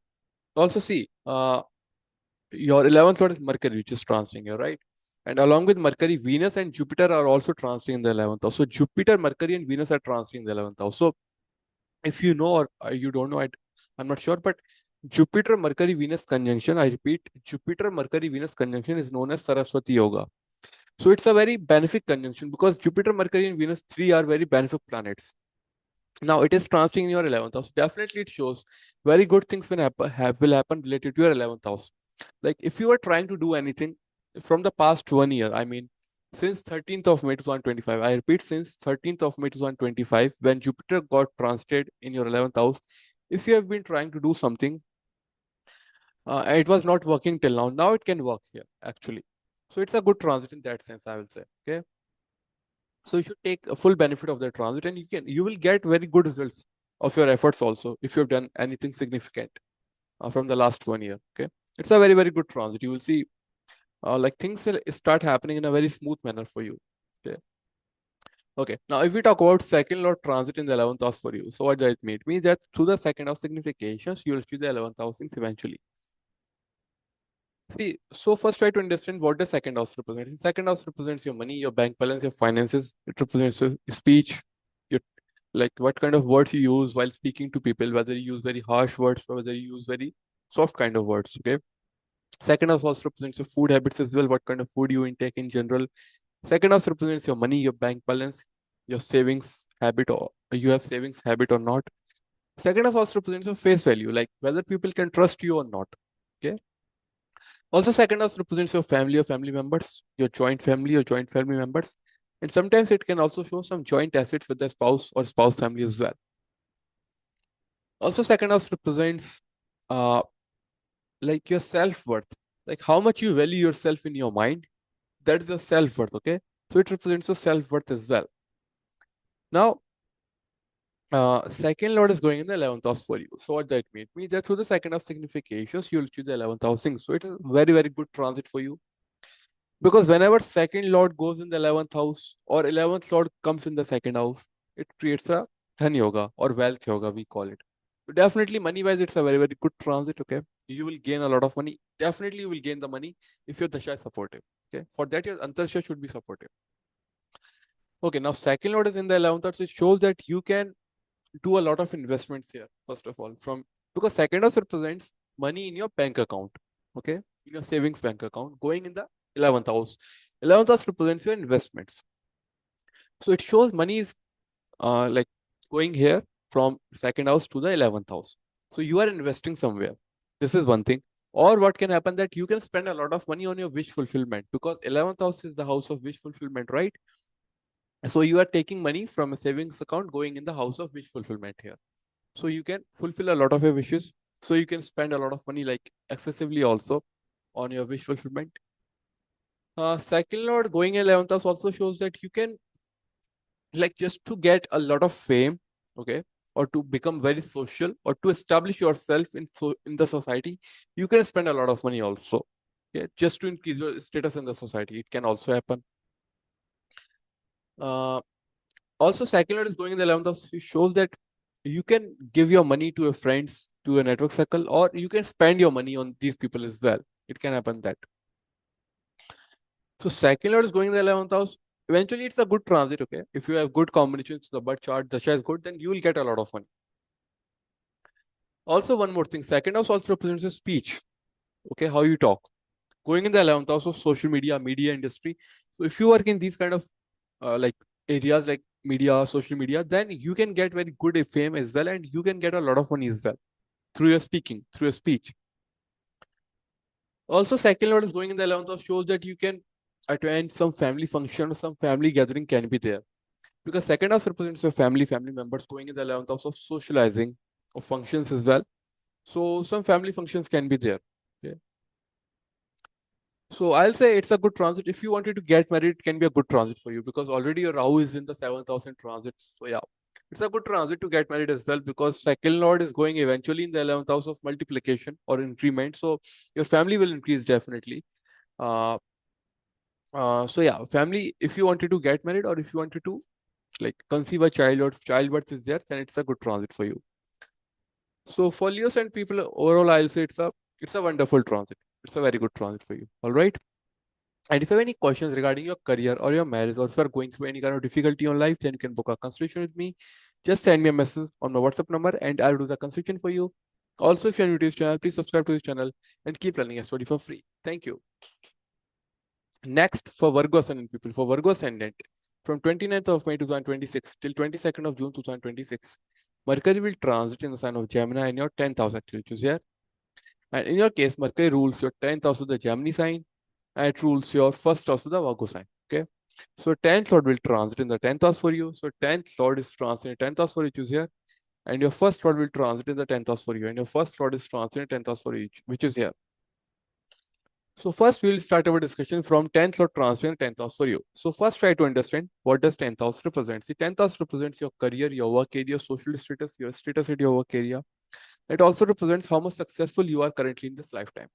Also see, your 11th lord is Mercury, which is transiting here, right? And along with Mercury, Venus and Jupiter are also transiting in the 11th house. So Jupiter, Mercury, and Venus are transiting in the 11th house. So if you know, or you don't know, I'm not sure, but Jupiter, Mercury, Venus conjunction, I repeat, Jupiter, Mercury, Venus conjunction is known as Saraswati Yoga. So it's a very benefic conjunction, because Jupiter, Mercury, and Venus, three are very benefic planets. Now it is transiting in your 11th house. Definitely it shows very good things will happen related to your 11th house. Like if you are trying to do anything from the past 1 year, I mean, since 13th of May 2025, I repeat, since 13th of May 2025, when Jupiter got transited in your 11th house, if you have been trying to do something, and it was not working till now it can work here, actually. So it's a good transit in that sense, I will say. Okay. So you should take a full benefit of the transit, and you will get very good results of your efforts also if you've done anything significant from the last 1 year. Okay. It's a very good transit. You will see like things will start happening in a very smooth manner for you. Okay. Okay. Now, if we talk about second lord transit in the 11th house for you, so what does it mean? It means that through the second house significations, you will achieve the 11th house things eventually. See, so first try to understand what the second house represents. The second house represents your money, your bank balance, your finances. It represents your speech, your like what kind of words you use while speaking to people, whether you use very harsh words or whether you use very soft kind of words. Okay. Second house also represents your food habits as well, what kind of food you intake in general. Second house represents your money, your bank balance, your savings habit, or you have savings habit or not. Second house also represents your face value, like whether people can trust you or not. Okay. Also, second house represents your family or family members, your joint family or joint family members. And sometimes it can also show some joint assets with the spouse or spouse family as well. Also, second house represents uh, like your self-worth, like how much you value yourself in your mind. That is the self-worth, okay? So it represents your self-worth as well. Now, second lord is going in the 11th house for you. So what that means? It means that through the second house significations, you'll choose the 11th house thing. So it is very good transit for you. Because whenever second lord goes in the 11th house or 11th lord comes in the second house, it creates a dhan yoga or wealth yoga, we call it. So definitely money wise, it's a very good transit. Okay. You will gain a lot of money. Definitely you will gain the money if your dasha is supportive. Okay. For that, your antarsha should be supportive. Okay. Now, second lord is in the 11th house. It shows that you can do a lot of investments here, first of all, from because second house represents money in your bank account. Okay. In your savings bank account going in the 11th house. 11th house represents your investments. So it shows money is like going here from second house to the 11th house. So you are investing somewhere. This is one thing. Or what can happen that you can spend a lot of money on your wish fulfillment, because 11th house is the house of wish fulfillment, right? So you are taking money from a savings account going in the house of wish fulfillment here. So you can fulfill a lot of your wishes. So you can spend a lot of money like excessively also on your wish fulfillment. Second lord going in 11th house also shows that you can like just to get a lot of fame, okay, or to become very social or to establish yourself in the society, you can spend a lot of money also. Okay, just to increase your status in the society. It can also happen. Uh, Also, second lord is going in the 11th house. It shows that you can give your money to your friends, to a network circle, or you can spend your money on these people as well. It can happen that. So second lord is going in the 11th house. Eventually, it's a good transit. Okay, if you have good combinations, the birth chart, the chart is good, then you will get a lot of money. Also, one more thing, second house also represents your speech. Okay, how you talk. Going in the 11th house of social media, media industry. So if you work in these kind of like areas like media, social media, then you can get very good fame as well, and you can get a lot of money as well through your speaking, through your speech. Also, second lord is going in the 11th house shows that you can attend some family function or some family gathering can be there. Because second house represents your family, family members going in the 11th house of socializing, of functions as well. So some family functions can be there. Okay. So I'll say it's a good transit. If you wanted to get married, it can be a good transit for you because already your Rahu is in the 7th house in transit. So yeah, it's a good transit to get married as well because second lord is going eventually in the 11th house of multiplication or increment. So your family will increase definitely. Uh, so yeah, family. If you wanted to get married or if you wanted to like conceive a child or childbirth is there, then it's a good transit for you. So for Leos and people overall, I'll say it's a wonderful transit. It's a very good transit for you. All right. And if you have any questions regarding your career or your marriage, or if you are going through any kind of difficulty in life, then you can book a consultation with me. Just send me a message on my WhatsApp number and I'll do the consultation for you. Also, if you're new to this channel, please subscribe to this channel and keep learning astrology for free. Thank you. Next, for Virgo Ascendant people, for Virgo Ascendant, from 29th of May 2026 till 22nd of June 2026, Mercury will transit in the sign of Gemini in your 10th house, actually, which is here. And in your case, Mercury rules your 10th house of the Gemini sign and it rules your first house of the Virgo sign. Okay. So 10th Lord will transit in the 10th house for you. So 10th Lord is transit in 10th house for you, which is here. And your first Lord will transit in the 10th house for you. And your first Lord is transit in 10th house for you, which is here. So first we'll start our discussion from 10th Lord transit in 10th house for you. So first try to understand what does 10th house represent. See, 10th house represents your career, your work area, social status, your status at your work area. It also represents how much successful you are currently in this lifetime.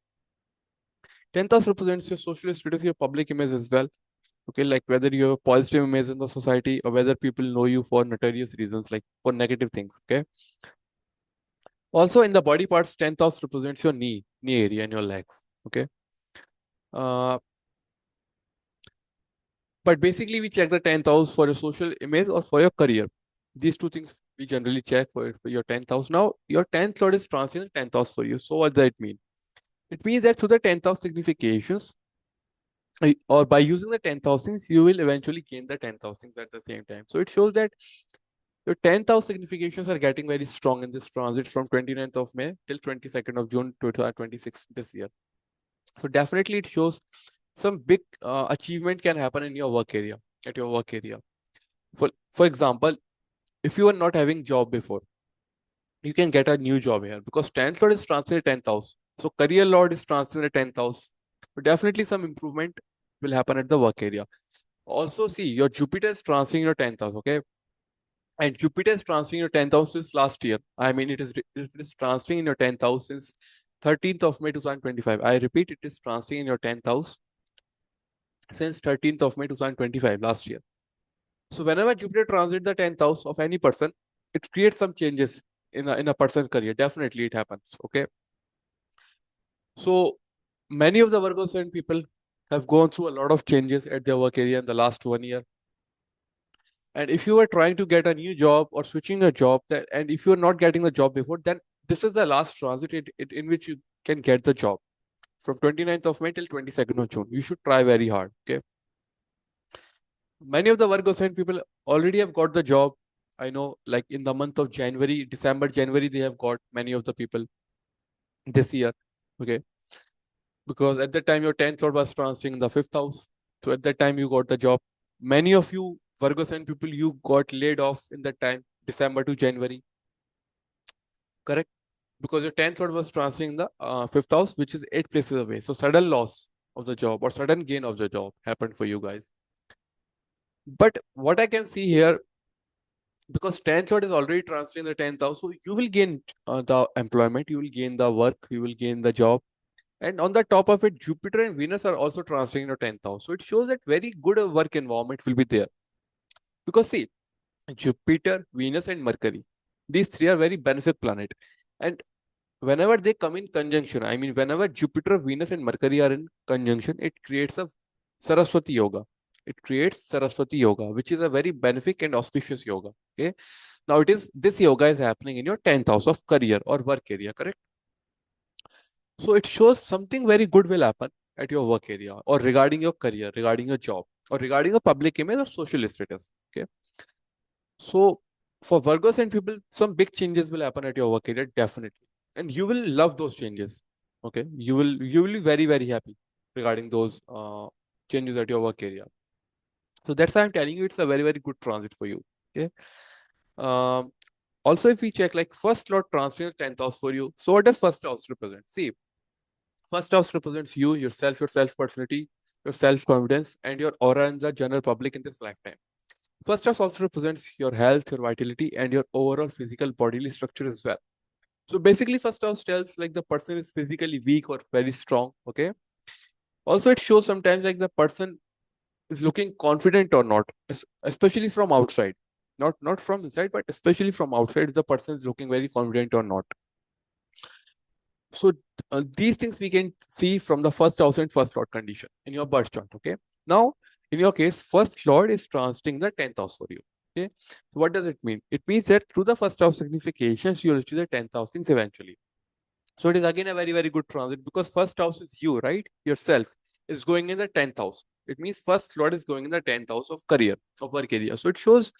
10th house represents your social status, your public image as well. Okay, like whether you have a positive image in the society or whether people know you for notorious reasons, like for negative things. Okay. Also in the body parts, 10th house represents your knee area and your legs. Okay. Uh, but basically, we check the 10th house for your social image or for your career. These two things we generally check for your 10th house. Now, your 10th lord is transit in 10th house for you. So, what does it mean? It means that through the 10th house significations, or by using the 10th house things, you will eventually gain the 10th house things at the same time. So, it shows that your 10th house significations are getting very strong in this transit from 29th of May till 22nd of June 2026 this year. So, definitely, it shows some big achievement can happen in your work area, at your work area. For example, if you are not having job before, you can get a new job here because 10th lord is translated 10th house. So career lord is translated 10th house. So definitely some improvement will happen at the work area. Also, see, your Jupiter is transferring your 10th house, okay? And Jupiter is transferring your 10th house since last year. I mean, it is transferring in your 10th house since 13th of May 2025. I repeat, it is transferring in your 10th house since 13th of May 2025, last year. So whenever Jupiter transits the 10th house of any person, it creates some changes in a person's career. Definitely it happens. Okay. So many of the Virgo sign people have gone through a lot of changes at their work area in the last 1 year. And if you are trying to get a new job or switching a job, and if you are not getting the job before, then this is the last transit in which you can get the job from 29th of May till 22nd of June. You should try very hard. Okay. Many of the Virgo sign people already have got the job. I know, like in the month of January, December, January, they have got many of the people this year. Okay. Because at that time, your 10th lord was transiting in the 5th house. So at that time, you got the job. Many of you, Virgo sign people, you got laid off in that time, December to January. Correct? Because your 10th lord was transiting in the 5th house, which is 8 places away. So sudden loss of the job or sudden gain of the job happened for you guys. But what I can see here, because 10th lord is already transiting the 10th house, so you will gain the employment, you will gain the work, you will gain the job. And on the top of it, Jupiter and Venus are also transiting your 10th house. So it shows that very good work environment will be there. Because see, Jupiter, Venus, and Mercury, these three are very benefic planet. And whenever they come in conjunction, I mean, whenever Jupiter, Venus, and Mercury are in conjunction, it creates a Saraswati yoga. It creates Saraswati yoga, which is a very benefic and auspicious yoga. Okay. Now it is this yoga is happening in your 10th house of career or work area, correct? So it shows something very good will happen at your work area or regarding your career, regarding your job, or regarding a public image or social status. Okay. So for Virgos and people, some big changes will happen at your work area, definitely. And you will love those changes. Okay. You will be very, very happy regarding those changes at your work area. So that's why I'm telling you it's a very, very good transit for you. Okay. Um, Also, if we check like first lord transfer 10th house for you. So what does first house represent? See, first house represents you, yourself, your self personality, your self confidence, and your aura in the general public in this lifetime. First house also represents your health, your vitality, and your overall physical bodily structure as well. So basically, first house tells like the person is physically weak or very strong. Okay. Also, it shows sometimes like the person is looking confident or not, especially from outside. Not from inside, but especially from outside, the person is looking very confident or not. So these things we can see from the first house and first lord condition in your birth chart. Okay. Now, in your case, first lord is transiting the 10th house for you. Okay. So what does it mean? It means that through the first house significations, you will achieve the 10th house things eventually. So it is again a very, very good transit because first house is you, right? Yourself is going in the 10th house. It means first lord is going in the 10th house of career, of work area. So it shows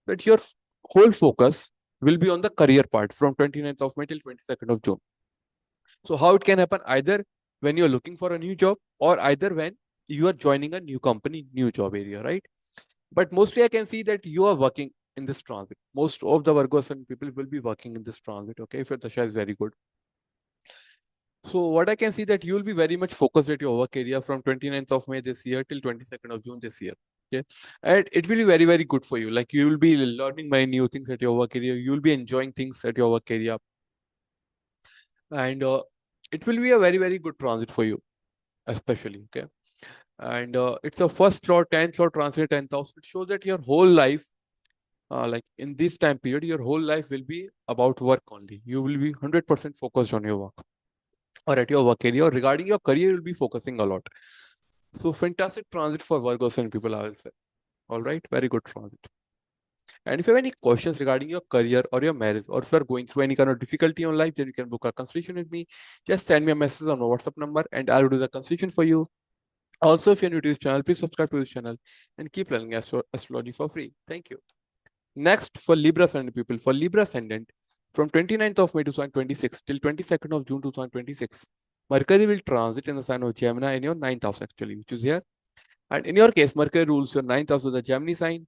that your whole focus will be on the career part from 29th of May till 22nd of June. So how it can happen either when you're looking for a new job or either when you are joining a new company, new job area, right? But mostly I can see that you are working in this transit. Most of the Virgos and people will be working in this transit, okay, if your Dasha is very good. So what I can see that you will be very much focused at your work area from 29th of May this year till 22nd of June this year. Okay. And it will be very, very good for you. Like you will be learning many new things at your work area. You will be enjoying things at your work area. And it will be a very, very good transit for you, especially. Okay. And it's a first lord, 10th lord transit, 10th house. It shows that your whole life, like in this time period, your whole life will be about work only. You will be 100% focused on your work or at your work area or regarding your career, you'll be focusing a lot. So fantastic transit for Virgos and people, I will say. All right, very good transit. And if you have any questions regarding your career or your marriage, or if you are going through any kind of difficulty in life, then you can book a consultation with me. Just send me a message on my WhatsApp number and I'll do the consultation for you. Also, if you're new to this channel, please subscribe to this channel and keep learning astrology for free. Thank you. Next, for Libra Ascendant people, for Libra Ascendant, from 29th of May 2026 till 22nd of June 2026, Mercury will transit in the sign of Gemini in your 9th house actually, which is here. And in your case, Mercury rules your 9th house with the Gemini sign.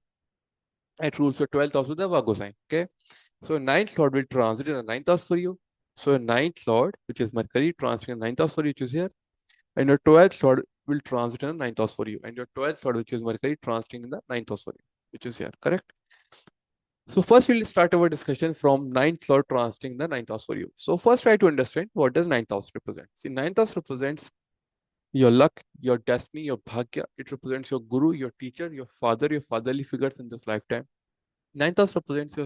It rules your 12th house with the Virgo sign. Okay. So 9th Lord will transit in the 9th house for you. So 9th Lord, which is Mercury, transit in the 9th house for you, which is here. And your 12th Lord will transit in the 9th house for you. And your 12th Lord, which is Mercury, transiting in the 9th house for you, which is here. Correct? So first we'll start our discussion from 9th Lord transiting the 9th house for you. So first try to understand what does 9th house represent. See, 9th house represents your luck, your destiny, your bhagya. It represents your guru, your teacher, your father, your fatherly figures in this lifetime. 9th house represents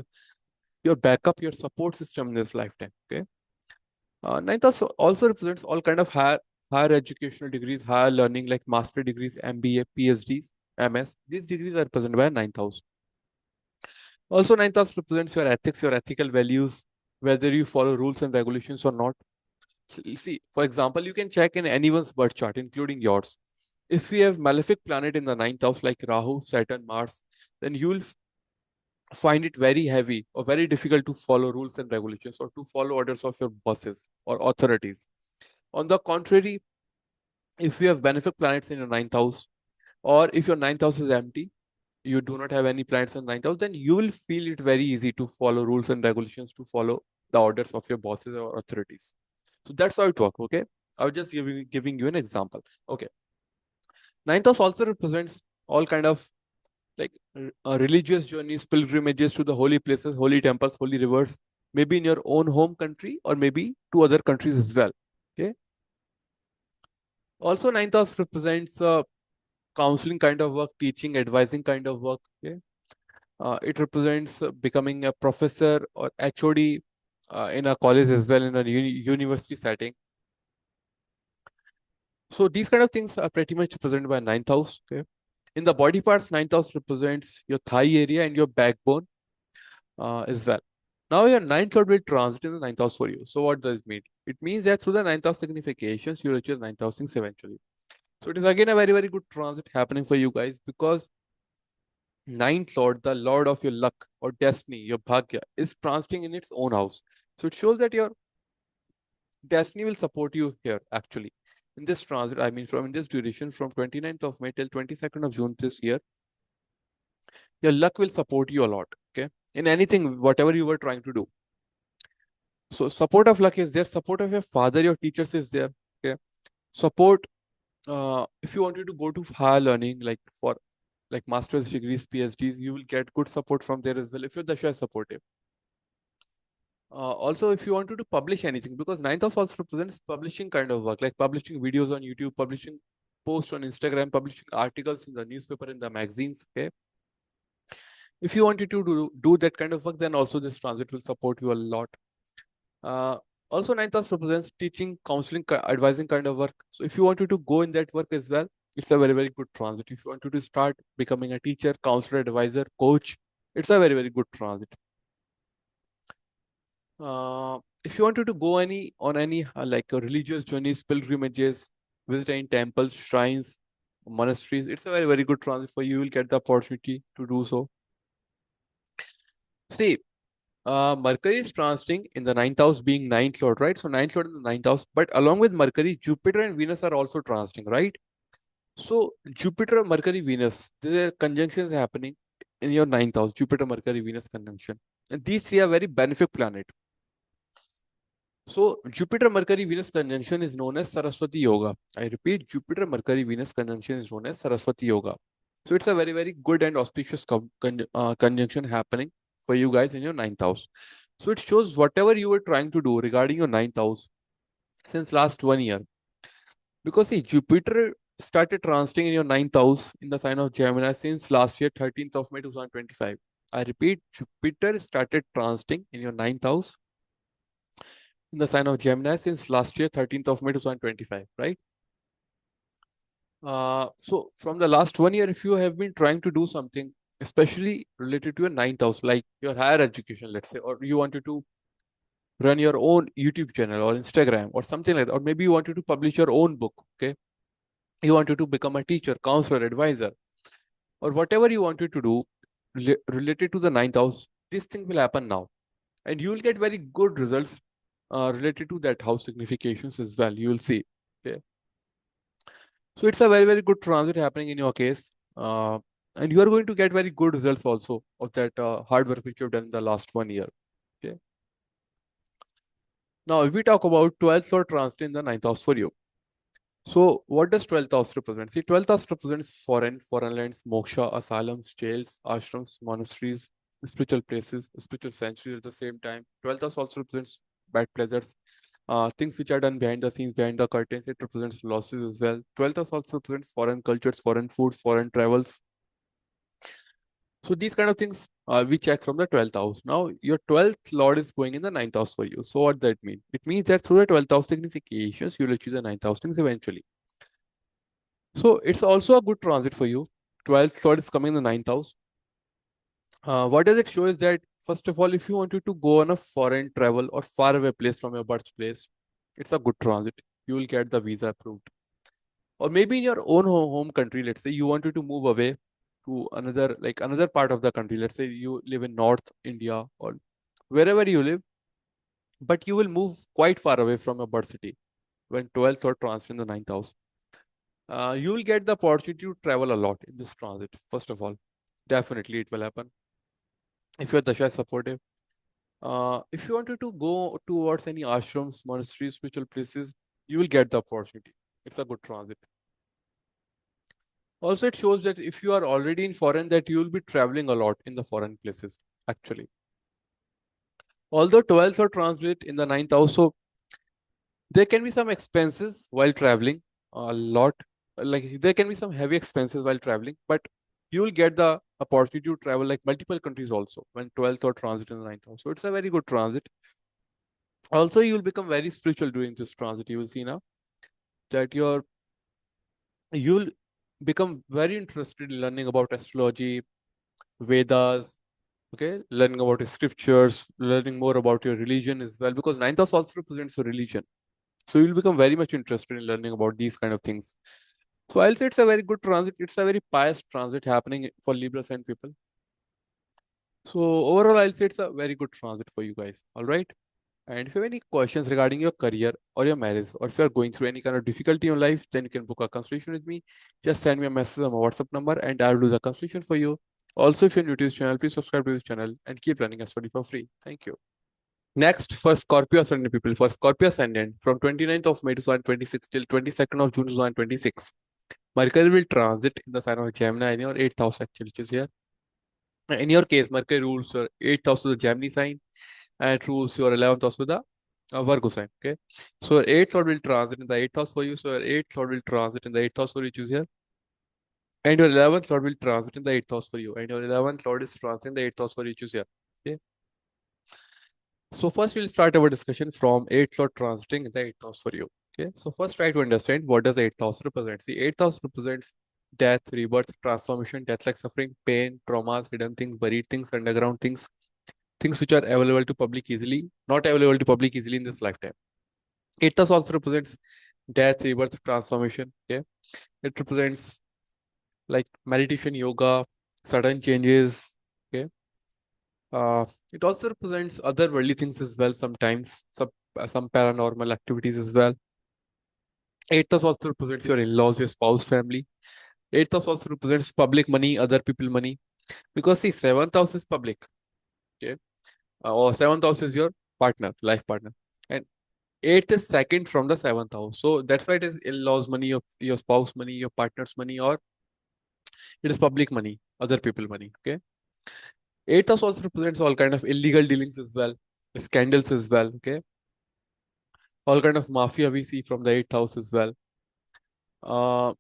your backup, your support system in this lifetime. Okay. 9th house also represents all kind of higher educational degrees, higher learning like master degrees, MBA, PhDs, MS. These degrees are represented by 9th house. Also, 9th house represents your ethics, your ethical values, whether you follow rules and regulations or not. See, for example, you can check in anyone's birth chart, including yours. If we have malefic planet in the 9th house like Rahu, Saturn, Mars, then you will find it very heavy or very difficult to follow rules and regulations or to follow orders of your bosses or authorities. On the contrary, if you have benefic planets in your 9th house, or if your 9th house is empty, you do not have any planets in 9th house, then you will feel it very easy to follow rules and regulations, to follow the orders of your bosses or authorities. So that's how it works. Okay. I was just giving you an example. Okay. 9th house also represents all kind of like religious journeys, pilgrimages to the holy places, holy temples, holy rivers, maybe in your own home country or maybe to other countries as well. Okay. Also, ninth house represents counseling kind of work, teaching, advising kind of work. Okay. It represents becoming a professor or HOD in a college as well, in a university setting. So these kind of things are pretty much represented by ninth house. Okay. In the body parts, ninth house represents your thigh area and your backbone as well. Now your ninth lord will transit in the ninth house for you. So what does it mean? It means that through the ninth house significations, you achieve ninth house things eventually. So it is again a very, very good transit happening for you guys, because ninth lord, the lord of your luck or destiny, your bhagya, is transiting in its own house. So it shows that your destiny will support you here actually. In this transit, I mean from in this duration from 29th of May till 22nd of June this year, your luck will support you a lot. Okay. In anything, whatever you were trying to do. So support of luck is there, support of your father, your teachers is there. Okay. Support, if you wanted to go to higher learning, like for like master's degrees, PhDs, you will get good support from there as well if your dasha is supportive. Also, if you wanted to publish anything, because ninth house also represents publishing kind of work, like publishing videos on YouTube, publishing posts on Instagram, publishing articles in the newspaper, in the magazines. Okay. If you wanted to do that kind of work, then also this transit will support you a lot. Uh, Also, ninth house represents teaching, counseling, advising kind of work. So if you wanted to go in that work as well, it's a very, very good transit. If you wanted to start becoming a teacher, counselor, advisor, coach, it's a very, very good transit. If you wanted to go any like religious journeys, pilgrimages, visit any temples, shrines, monasteries, it's a very, very good transit for you. You will get the opportunity to do so. See, Mercury is transiting in the ninth house, being ninth lord, right? So ninth lord in the ninth house, but along with Mercury, Jupiter and Venus are also transiting, right? So Jupiter, Mercury, Venus, there are conjunctions happening in your ninth house. Jupiter, Mercury, Venus conjunction, and these three are very benefic planet. So Jupiter, Mercury, Venus conjunction is known as Saraswati Yoga. I repeat, Jupiter, Mercury, Venus conjunction is known as Saraswati Yoga. So it's a very, very good and auspicious conjunction happening for you guys in your ninth house. So it shows whatever you were trying to do regarding your ninth house since last 1 year. Because see, Jupiter started transiting in your ninth house in the sign of Gemini since last year, 13th of May 2025. I repeat, Jupiter started transiting in your ninth house in the sign of Gemini since last year, 13th of May 2025, right? So from the last 1 year, if you have been trying to do something, especially related to your ninth house, like your higher education, let's say, or you wanted to run your own YouTube channel or Instagram or something like that, or maybe you wanted to publish your own book, okay? You wanted to become a teacher, counselor, advisor, or whatever you wanted to do related to the ninth house, this thing will happen now. And you will get very good results related to that house significations as well. You will see. Okay. So it's a very, very good transit happening in your case. And you are going to get very good results also of that hard work which you've done in the last 1 year. Okay. Now, if we talk about 12th lord transit in the ninth house for you. So, what does 12th house represent? See, 12th house represents foreign lands, moksha, asylums, jails, ashrams, monasteries, spiritual places, spiritual sanctuaries at the same time. 12th house also represents bad pleasures, things which are done behind the scenes, behind the curtains. It represents losses as well. 12th house also represents foreign cultures, foreign foods, foreign travels. So these kind of things we check from the 12th house. Now, your 12th lord is going in the ninth house for you. So what does that mean? It means that through the 12th house significations, you will achieve the ninth house things eventually. So it's also a good transit for you. 12th lord is coming in the ninth house. What does it show is that, first of all, if you wanted to go on a foreign travel or far away place from your birthplace, it's a good transit. You will get the visa approved. Or maybe in your own home country, let's say you wanted to move away to another part of the country. Let's say you live in North India or wherever you live, but you will move quite far away from your birth city when 12th lord transits in the ninth house. You will get the opportunity to travel a lot in this transit. First of all, definitely it will happen if your dasha is supportive. If you wanted to go towards any ashrams, monasteries, spiritual places, you will get the opportunity. It's a good transit. Also, it shows that if you are already in foreign, that you will be traveling a lot in the foreign places, actually. Although 12th or transit in the ninth house, so there can be some expenses while traveling, a lot. Like there can be some heavy expenses while traveling, but you will get the opportunity to travel like multiple countries also when 12th or transit in the ninth house. So it's a very good transit. Also, you will become very spiritual during this transit. You will see now that you'll become very interested in learning about astrology, Vedas, okay, learning about scriptures, learning more about your religion as well, because ninth house also represents your religion. So you'll become very much interested in learning about these kind of things. So I'll say it's a very good transit. It's a very pious transit happening for Libra sign people. So overall, I'll say it's a very good transit for you guys. All right. And if you have any questions regarding your career or your marriage, or if you are going through any kind of difficulty in your life, then you can book a consultation with me. Just send me a message on my WhatsApp number and I'll do the consultation for you. Also, if you're new to this channel, please subscribe to this channel and keep running a study for free. Thank you. Next, for Scorpio Ascendant people, for Scorpio Ascendant from 29th of May 2026 till 22nd of June 2026, Mercury will transit in the sign of Gemini in your 8th house, actually, which is here. In your case, Mercury rules your 8th house to the Gemini sign and rules your 11th house with the Virgo sign. Okay. So your 8th Lord will transit in the 8th house for you. So your 8th Lord will transit in the 8th house for you, choose here. And your 11th Lord will transit in the 8th house for you. And your 11th Lord is transiting the 8th house for you, choose here. Okay. So first we'll start our discussion from 8th Lord transiting in the 8th house for you. Okay. So first try to understand what does the 8th house represent. See, 8th house represents death, rebirth, transformation, death like suffering, pain, traumas, hidden things, buried things, underground things, things which are available to public easily, not available to public easily in this lifetime. 8th house also represents death, rebirth, transformation. Okay. It represents like meditation, yoga, sudden changes. Okay. It also represents other worldly things as well sometimes, some paranormal activities as well. 8th house also represents your in-laws, your spouse, family. 8th house also represents public money, other people money. Because see, 7th house is public. Okay. Or 7th house is your partner, life partner. And 8th is second from the 7th house. So that's why it is in-laws money, your spouse money, your partner's money, or it is public money, other people money. Okay. 8th house also represents all kind of illegal dealings as well, scandals as well. Okay. All kind of mafia we see from the 8th house as well. Uh,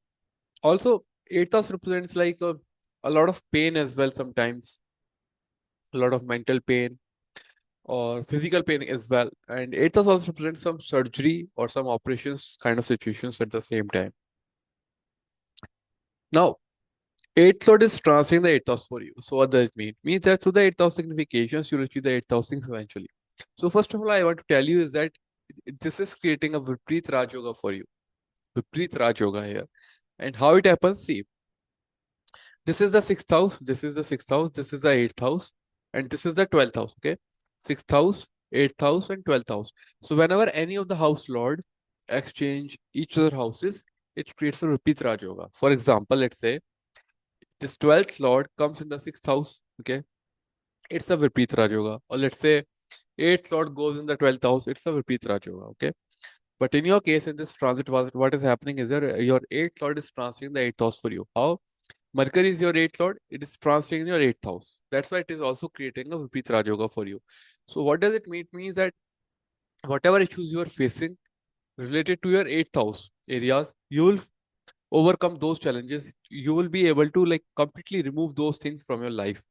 Also, 8th house represents like a lot of pain as well sometimes, a lot of mental pain or physical pain as well. And 8th house also represents some surgery or some operations kind of situations at the same time. Now, 8th lord is transiting the 8th house for you. So what does it mean? It means that through the 8th house significations, you'll achieve the 8th house things eventually. So first of all, I want to tell you is that this is creating a Vipreet Raj Yoga for you. Vipreet Raj Yoga here. And how it happens? See, this is the 6th house, this is the 6th house, this is the 8th house, and this is the 12th house. Okay. 6th house, 8th house, and 12th house. So whenever any of the house lord exchange each other houses, it creates a repeat Raj Yoga. For example, let's say this 12th lord comes in the 6th house. Okay. It's a repeat Raj Yoga. Or let's say 8th lord goes in the 12th house, it's a repeat Raj Yoga. Okay. But in your case, in this transit, what is happening is your 8th lord is transiting the 8th house for you. How? Mercury is your 8th lord, it is transiting in your 8th house. That's why it is also creating a Vipreet Raj Yoga for you. So, what does it mean? It means that whatever issues you are facing related to your 8th house areas, you will overcome those challenges. You will be able to like completely remove those things from your life.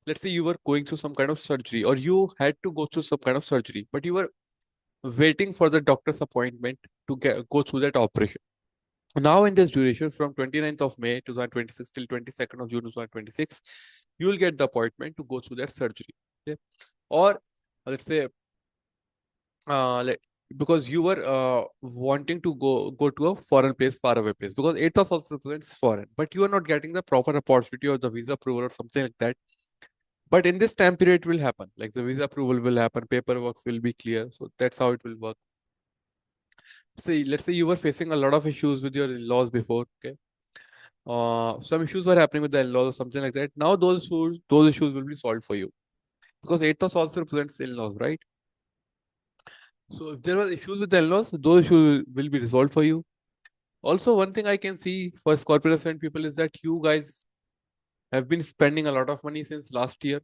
Let's say you were going through some kind of surgery or you had to go through some kind of surgery, but you were waiting for the doctor's appointment to go through that operation. Now, in this duration from 29th of May 2026 till 22nd of June 2026, you will get the appointment to go through that surgery. Okay? Or let's say, let, because you were wanting to go to a foreign place, far away place, because 8th house also represents foreign, but you are not getting the proper opportunity or the visa approval or something like that. But in this time period, it will happen. Like the visa approval will happen, paperwork will be clear. So that's how it will work. See, let's say you were facing a lot of issues with your in-laws before. Okay, some issues were happening with the in-laws or something like that. Now those issues will be solved for you because 8th house also represents in-laws, right? So if there were issues with the in-laws, those issues will be resolved for you. Also, one thing I can see for Scorpio ascendant people is that you guys have been spending a lot of money since last year.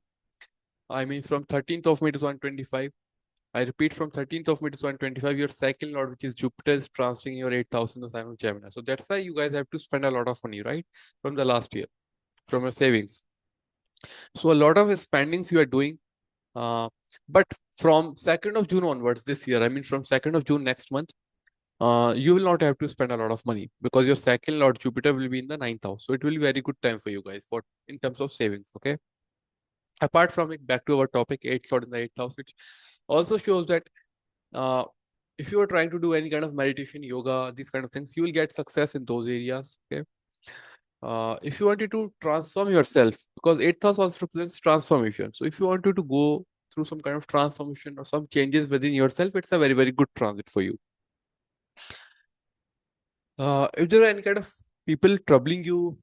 I mean, from 13th of May to 2025. I repeat, from 13th of May to 2025, your cycle node, which is Jupiter, is transiting your 8,000 the sign of Gemini. So that's why you guys have to spend a lot of money, right? From the last year, from your savings. So a lot of spendings you are doing. But from 2nd of June onwards this year, I mean, from 2nd of June next month, you will not have to spend a lot of money because your cycle node Jupiter will be in the 9th house. So it will be very good time for you guys for in terms of savings. Okay. Apart from it, back to our topic, 8th lord in the 8th house, which also shows that uh, if you are trying to do any kind of meditation, yoga, these kind of things, you will get success in those areas. Okay. If you wanted to transform yourself, because 8th house also represents transformation. So if you wanted to go through some kind of transformation or some changes within yourself, it's a very, very good transit for you. If there are any kind of people troubling you,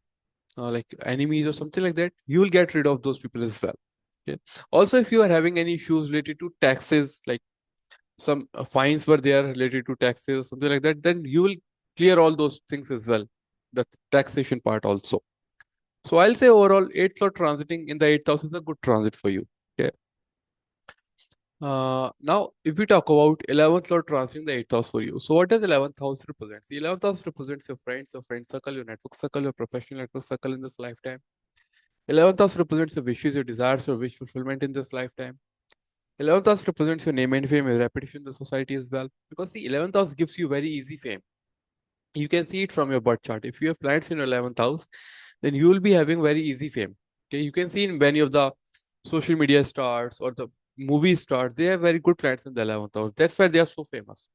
like enemies or something like that, you will get rid of those people as well. Okay. Also, if you are having any issues related to taxes, like some fines were there related to taxes, something like that, then you will clear all those things as well. The taxation part also. So I'll say overall, 8th lord transiting in the 8th house is a good transit for you. Okay. Now, if we talk about 11th lord transiting the 8th house for you, so what does 11th house represent? The 11th house represents your friend circle, your network circle, your professional network circle in this lifetime. 11th house represents your wishes, your desires, your wish fulfillment in this lifetime. 11th house represents your name and fame, your reputation in the society as well. Because the 11th house gives you very easy fame. You can see it from your birth chart. If you have planets in your 11th house, then you will be having very easy fame. Okay, you can see in many of the social media stars or the movie stars, they have very good planets in the 11th house. That's why they are so famous.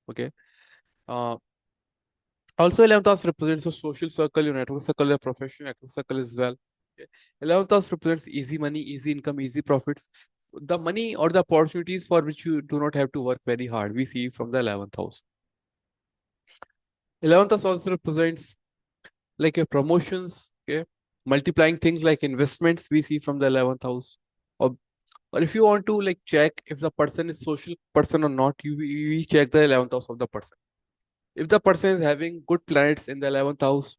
Okay. Uh, Also, 11th house represents your social circle, your network circle, your professional network circle as well. Okay. 11th house represents easy money, easy income, easy profits. The money or the opportunities for which you do not have to work very hard, we see from the 11th house. 11th house also represents like your promotions, okay, multiplying things like investments, we see from the 11th house. Or, or if you want to like check if the person is social person or not, you check the 11th house of the person. If the person is having good planets in the 11th house,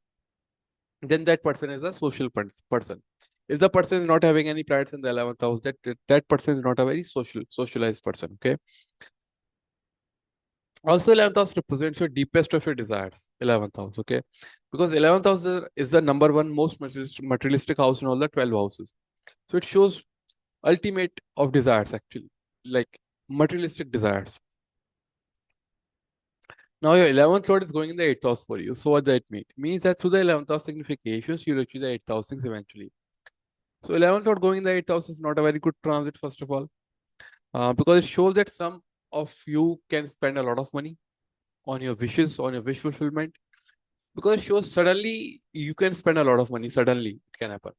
then that person is a social person. If the person is not having any planets in the 11th house, that person is not a very socialized person. Okay. Also, 11th house represents your deepest of your desires. 11th house. Okay. Because 11th house is the number one most materialistic house in all the 12 houses. So it shows ultimate of desires actually, like materialistic desires. Now your 11th lord is going in the 8th house for you. So what does that mean? It means that through the 11th house significations, you'll achieve the 8th house things eventually. So 11th lord going in the 8th house is not a very good transit, first of all, because it shows that some of you can spend a lot of money on your wishes, on your wish fulfillment, because it shows suddenly you can spend a lot of money. Suddenly it can happen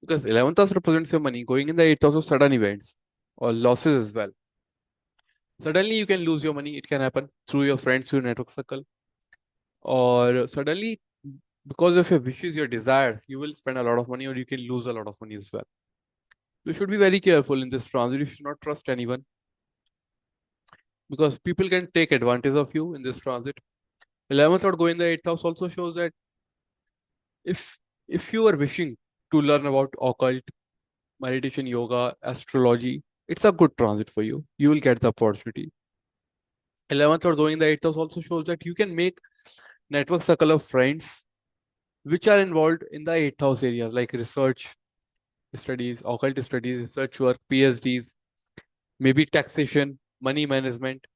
because 11th house represents your money going in the 8th house of sudden events or losses as well. Suddenly you can lose your money. It can happen through your friends, through your network circle, or suddenly because of your wishes, your desires, you will spend a lot of money or you can lose a lot of money as well. You should be very careful in this transit. You should not trust anyone because people can take advantage of you in this transit. 11th lord going in the 8th house also shows that if if you are wishing to learn about occult, meditation, yoga, astrology, it's a good transit for you. You will get the opportunity. 11th lord going in the 8th house also shows that you can make network circle of friends which are involved in the 8th house areas like research studies, occult studies, research work, PhDs, maybe taxation, money management,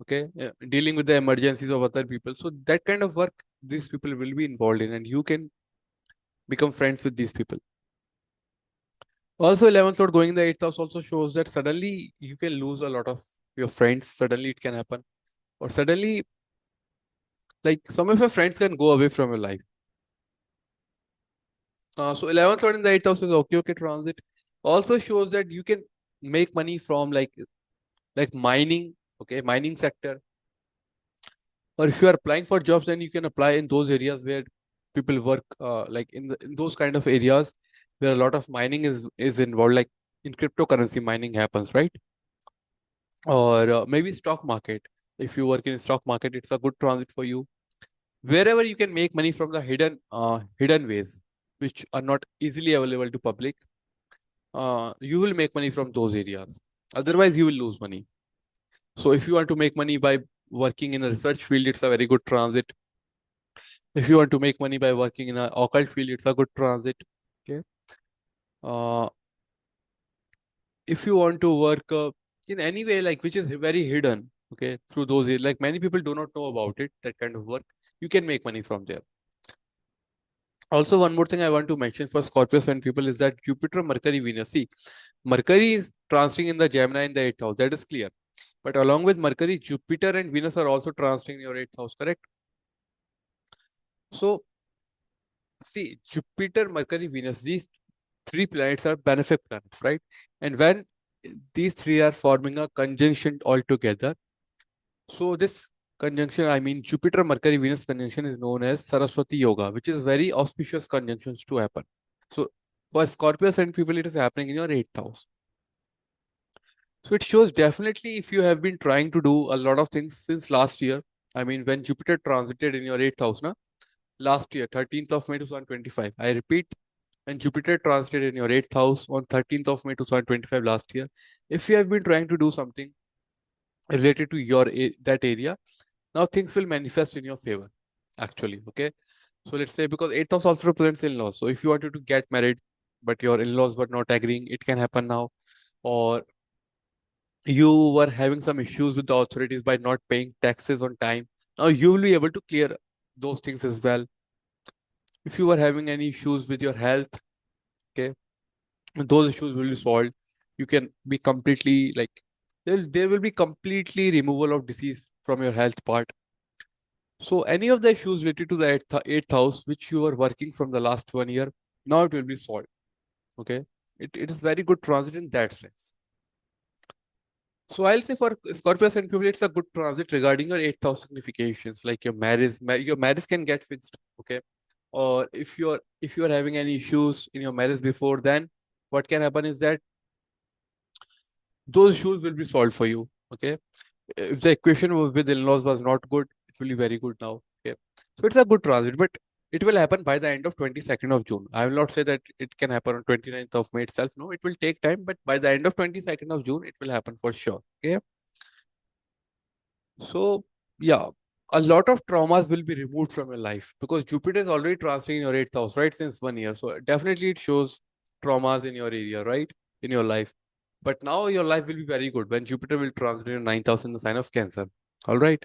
okay, dealing with the emergencies of other people. So that kind of work these people will be involved in, and you can become friends with these people. Also, 11th lord going in the 8th house also shows that suddenly you can lose a lot of your friends. Suddenly it can happen, or suddenly like some of your friends can go away from your life. So 11th lord in the 8th house is okay transit. Also shows that you can make money from like mining, okay, mining sector. Or if you are applying for jobs, then you can apply in those areas where people work, like in those kind of areas where a lot of mining is involved, like in cryptocurrency mining happens, right? Or maybe stock market. If you work in stock market, it's a good transit for you. wherever you can make money from the hidden ways which are not easily available to public, you will make money from those areas. Otherwise you will lose money. So if you want to make money by working in a research field, it's a very good transit. If you want to make money by working in a occult field, it's a good transit. Okay. uh, if you want to work in any way like which is very hidden, okay, through those like many people do not know about it, that kind of work, you can make money from there. Also, one more thing I want to mention for Scorpio and people is that Jupiter, Mercury, Venus. See, Mercury is transiting in the Gemini in the 8th house. That is clear. But along with Mercury, Jupiter and Venus are also transiting in your 8th house, correct? So, see, Jupiter, Mercury, Venus, these three planets are benefic planets, right? And when these three are forming a conjunction altogether, so this conjunction, I mean Jupiter, Mercury, Venus conjunction is known as Saraswati Yoga, which is very auspicious conjunctions to happen. So for Scorpio and people, it is happening in your 8th house. So it shows definitely if you have been trying to do a lot of things since last year. I mean, when Jupiter transited in your 8th house, na, last year, 13th of May 2025. I repeat, when Jupiter transited in your 8th house on 13th of May 2025 last year, if you have been trying to do something related to your that area, now things will manifest in your favor, actually. Okay. So let's say because 8th house also represents in-laws. So if you wanted to get married, but your in-laws were not agreeing, it can happen now. Or you were having some issues with the authorities by not paying taxes on time. Now you will be able to clear those things as well. If you were having any issues with your health, okay, those issues will be solved. You can be completely like there will be completely removal of disease from your health part. So any of the issues related to the eighth house, which you are working from the last 1 year, now it will be solved. Okay. It is very good transit in that sense. So I'll say for Scorpio and people, it's a good transit regarding your eighth house significations, like your marriage can get fixed. Okay. Or if you're having any issues in your marriage before, then what can happen is that those issues will be solved for you. Okay. If the equation with in-laws was not good, it will be very good now. Okay. So it's a good transit, but it will happen by the end of 22nd of June. I will not say that it can happen on 29th of May itself. No, it will take time, but by the end of 22nd of June, it will happen for sure. Okay. So yeah, a lot of traumas will be removed from your life because Jupiter is already transiting in your 8th house, right? Since 1 year. So definitely it shows traumas in your area, right? In your life. But now your life will be very good when Jupiter will transit in your 9th house in the sign of Cancer. All right.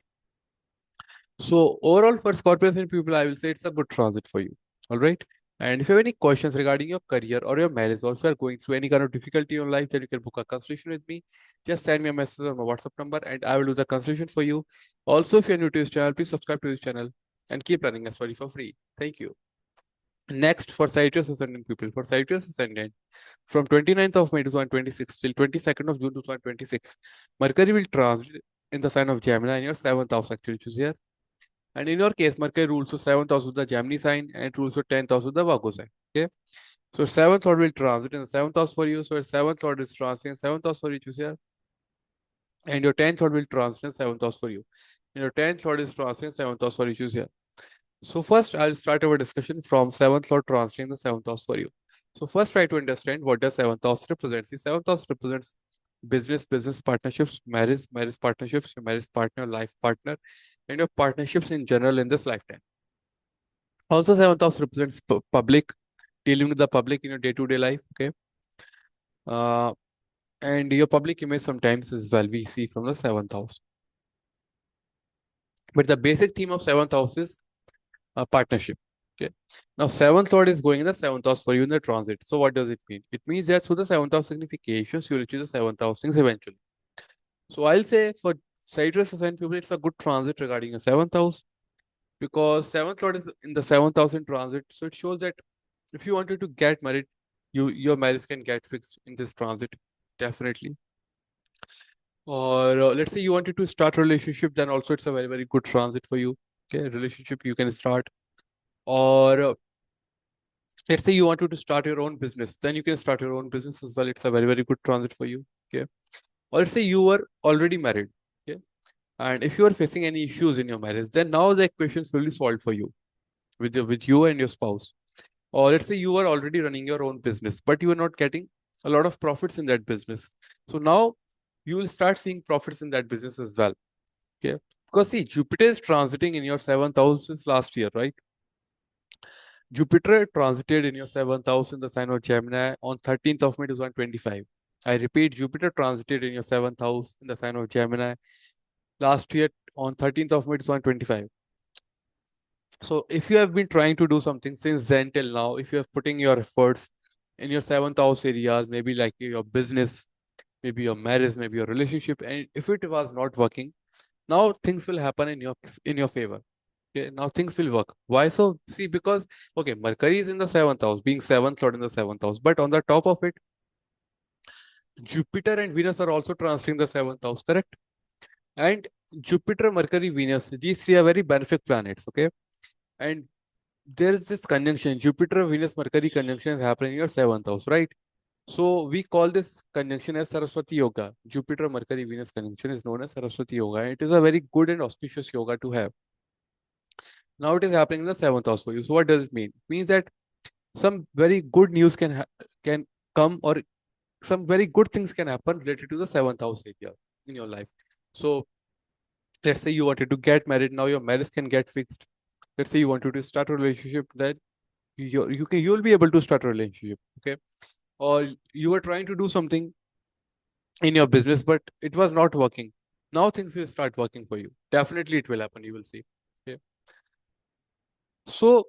So overall for Scorpios and people, I will say it's a good transit for you. All right. And if you have any questions regarding your career or your marriage, or if you are going through any kind of difficulty in your life, then you can book a consultation with me. Just send me a message on my WhatsApp number and I will do the consultation for you. Also, if you're new to this channel, please subscribe to this channel and keep learning as for free. Thank you. Next, for Sagittarius Ascendant people, for Sagittarius Ascendant, from 29th of May 2026 till 22nd of June 2026, Mercury will transit in the sign of Gemini in your 7th house, actually, which is here. And in your case, Mercury rules the 7th house with the Gemini sign and rules the 10th house with the Virgo sign. Okay. So 7th lord will transit in the 7th house for you. So your 7th lord is transiting in 7th house for you, choose here. And your 10th lord will transit in 7th house for you. And your 10th lord is transiting in 7th house for you, choose here. So first, I'll start our discussion from 7th lord transiting in the 7th house for you. So first, try to understand what does 7th house represents. The 7th house represents business partnerships, marriage partnerships, your marriage partner, life partner, and your partnerships in general in this lifetime. Also, 7th house represents public, dealing with the public in your day-to-day life. Okay. Uh, and your public image sometimes as well, we see from the 7th house. But the basic theme of 7th house is partnership. Okay. Now, 7th lord is going in the 7th house for you in the transit. So, what does it mean? It means that through the 7th house significations, you will achieve the 7th house things eventually. So, I'll say for Sagittarius ascendant people, it's a good transit regarding a 7th house because 7th lord is in the 7th house in transit. So, it shows that if you wanted to get married, your marriage can get fixed in this transit, definitely. Or let's say you wanted to start a relationship, then also it's a very good transit for you. Okay, relationship you can start. Or let's say you wanted to start your own business, then you can start your own business as well. It's a very good transit for you. Okay. Or let's say you were already married. Okay. And if you are facing any issues in your marriage, then now the equations will be solved for you with you and your spouse. Or let's say you are already running your own business, but you are not getting a lot of profits in that business. So now you will start seeing profits in that business as well. Okay. Because see, Jupiter is transiting in your seventh house since last year, right? Jupiter transited in your seventh house in the sign of Gemini on 13th of May 2025. I repeat, Jupiter transited in your seventh house in the sign of Gemini last year on 13th of May 2025. So if you have been trying to do something since then till now, if you have putting your efforts in your seventh house areas, maybe like your business, maybe your marriage, maybe your relationship, and if it was not working, now things will happen in your favor. Okay, now things will work. Why so? See, because okay, Mercury is in the seventh house, being seventh lord in the seventh house, but on the top of it, Jupiter and Venus are also transiting the seventh house, correct? And Jupiter, Mercury, Venus, these three are very benefic planets. Okay, and there is this conjunction, Jupiter, Venus, Mercury conjunction is happening in your seventh house, right? So we call this conjunction as Saraswati Yoga. Jupiter, Mercury, Venus conjunction is known as Saraswati Yoga. It is a very good and auspicious yoga to have. Now it is happening in the seventh house for you. So what does it mean? It means that some very good news can come, or some very good things can happen related to the seventh house area in your life. So let's say you wanted to get married, now your marriage can get fixed. Let's say you wanted to start a relationship, that you'll be able to start a relationship. Okay, or you were trying to do something in your business, but it was not working. Now things will start working for you. Definitely it will happen. You will see. Okay. So